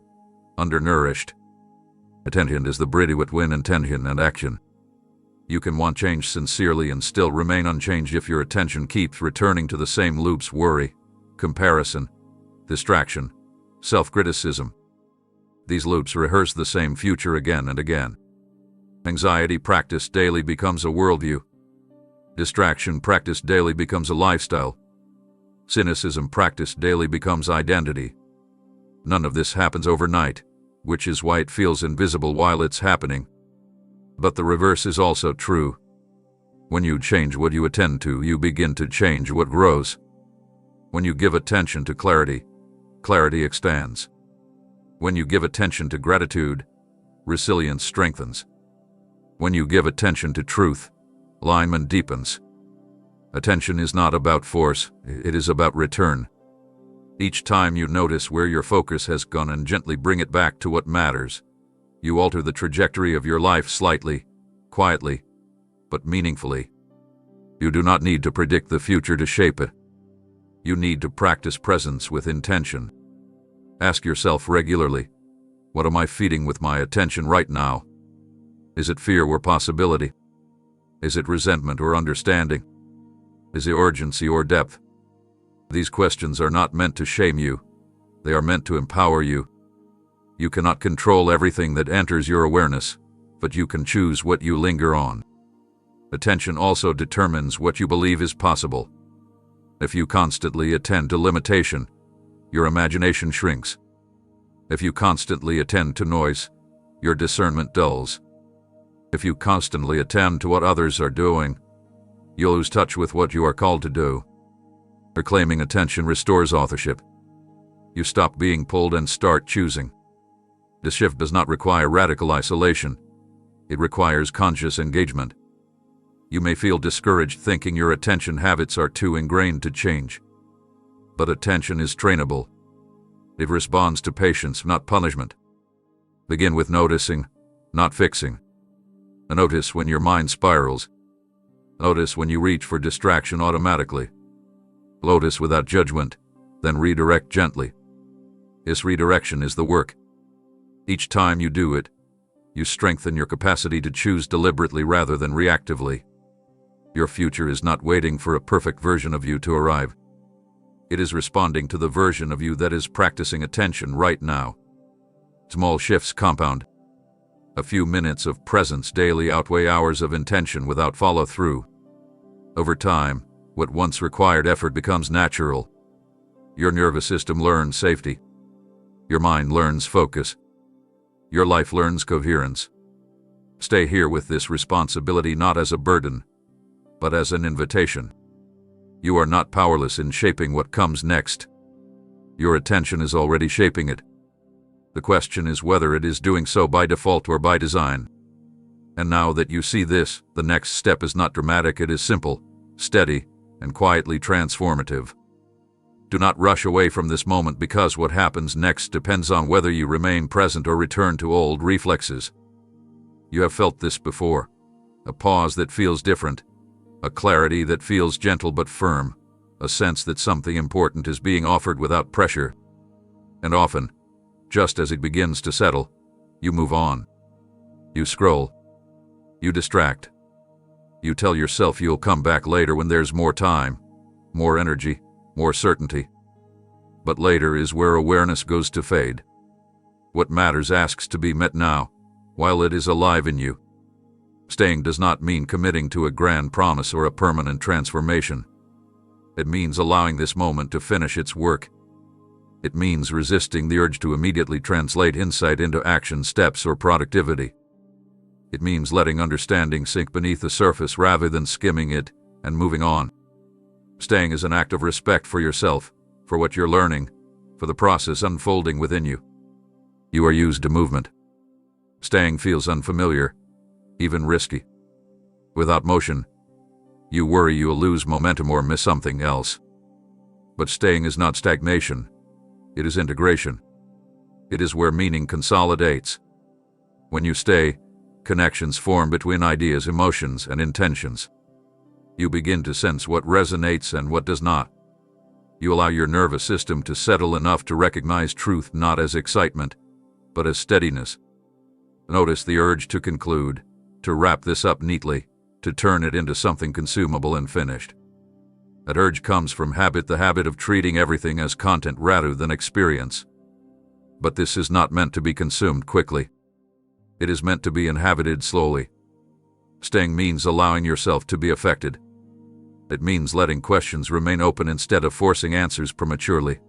undernourished. Attention is the bridge between intention and action. You can want change sincerely and still remain unchanged if your attention keeps returning to the same loops: worry, comparison, distraction, self-criticism. These loops rehearse the same future again and again. Anxiety practiced daily becomes a worldview. Distraction practiced daily becomes a lifestyle. Cynicism practiced daily becomes identity. None of this happens overnight, which is why it feels invisible while it's happening. But the reverse is also true. When you change what you attend to, you begin to change what grows. When you give attention to clarity, clarity expands. When you give attention to gratitude, resilience strengthens. When you give attention to truth, alignment deepens. Attention is not about force, it is about return. Each time you notice where your focus has gone and gently bring it back to what matters, you alter the trajectory of your life slightly, quietly, but meaningfully. You do not need to predict the future to shape it. You need to practice presence with intention. Ask yourself regularly, what am I feeding with my attention right now? Is it fear or possibility? Is it resentment or understanding? Is it urgency or depth? These questions are not meant to shame you. They are meant to empower you. You cannot control everything that enters your awareness, but you can choose what you linger on. Attention also determines what you believe is possible. If you constantly attend to limitation, your imagination shrinks. If you constantly attend to noise, your discernment dulls. If you constantly attend to what others are doing, you lose touch with what you are called to do. Reclaiming attention restores authorship. You stop being pulled and start choosing. This shift does not require radical isolation. It requires conscious engagement. You may feel discouraged thinking your attention habits are too ingrained to change. But attention is trainable. It responds to patience, not punishment. Begin with noticing, not fixing. Notice when your mind spirals. Notice when you reach for distraction automatically. Notice without judgment, Then redirect gently. This redirection is the work. Each time you do it, you strengthen your capacity to choose deliberately rather than reactively. Your future is not waiting for a perfect version of you to arrive. It is responding to the version of you that is practicing attention right now. Small shifts compound. A few minutes of presence daily outweigh hours of intention without follow-through. Over time, what once required effort becomes natural. Your nervous system learns safety. Your mind learns focus. Your life learns coherence. Stay here with this responsibility not as a burden, but as an invitation. You are not powerless in shaping what comes next. Your attention is already shaping it. The question is whether it is doing so by default or by design. And now that you see this, the next step is not dramatic, it is simple, steady, and quietly transformative. Do not rush away from this moment because what happens next depends on whether you remain present or return to old reflexes. You have felt this before. A pause that feels different. A clarity that feels gentle but firm. A sense that something important is being offered without pressure. And often, just as it begins to settle, you move on. You scroll. You distract. You tell yourself you'll come back later when there's more time, more energy, more certainty. But later is where awareness goes to fade. What matters asks to be met now, while it is alive in you. Staying does not mean committing to a grand promise or a permanent transformation. It means allowing this moment to finish its work. It means resisting the urge to immediately translate insight into action steps or productivity. It means letting understanding sink beneath the surface rather than skimming it and moving on. Staying is an act of respect for yourself, for what you're learning, for the process unfolding within you. You are used to movement. Staying feels unfamiliar, even risky. Without motion, you worry you'll lose momentum or miss something else. But staying is not stagnation. It is integration. It is where meaning consolidates. When you stay, connections form between ideas, emotions, and intentions. You begin to sense what resonates and what does not. You allow your nervous system to settle enough to recognize truth not as excitement, but as steadiness. Notice the urge to conclude, to wrap this up neatly, to turn it into something consumable and finished. That urge comes from habit, the habit of treating everything as content rather than experience. But this is not meant to be consumed quickly. It is meant to be inhabited slowly. Staying means allowing yourself to be affected. It means letting questions remain open instead of forcing answers prematurely.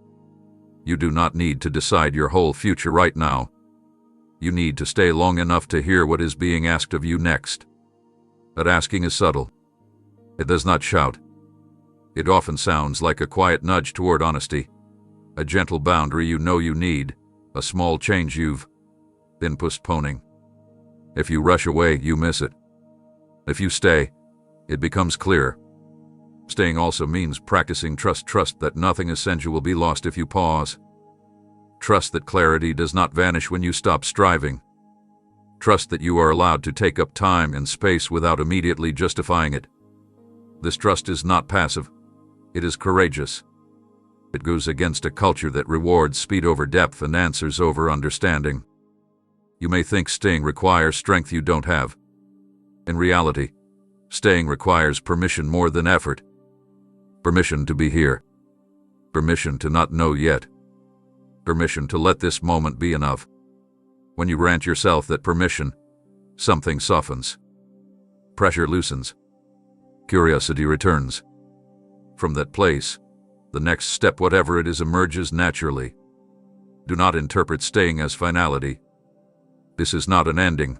You do not need to decide your whole future right now. You need to stay long enough to hear what is being asked of you next. That asking is subtle. It does not shout. It often sounds like a quiet nudge toward honesty, a gentle boundary you know you need, a small change you've been postponing. If you rush away, you miss it. If you stay, it becomes clear. Staying also means practicing trust that nothing essential will be lost if you pause. Trust that clarity does not vanish when you stop striving. Trust that you are allowed to take up time and space without immediately justifying it. This trust is not passive. It is courageous. It goes against a culture that rewards speed over depth and answers over understanding. You may think staying requires strength you don't have. In reality, staying requires permission more than effort. Permission to be here. Permission to not know yet. Permission to let this moment be enough. When you grant yourself that permission, something softens. Pressure loosens. Curiosity returns. From that place, the next step, whatever it is, emerges naturally. Do not interpret staying as finality. This is not an ending.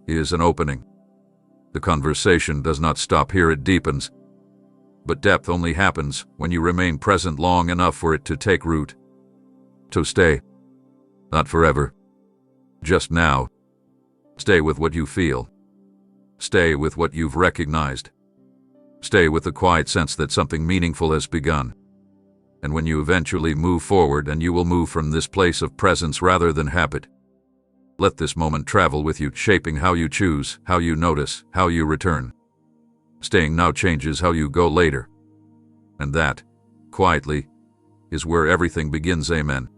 It is an opening. The conversation does not stop here, it deepens. But depth only happens when you remain present long enough for it to take root. So stay. Not forever. Just now. Stay with what you feel. Stay with what you've recognized. Stay with the quiet sense that something meaningful has begun. And when you eventually move forward, and you will move from this place of presence rather than habit, let this moment travel with you, shaping how you choose, how you notice, how you return. Staying now changes how you go later. And that, quietly, is where everything begins. Amen.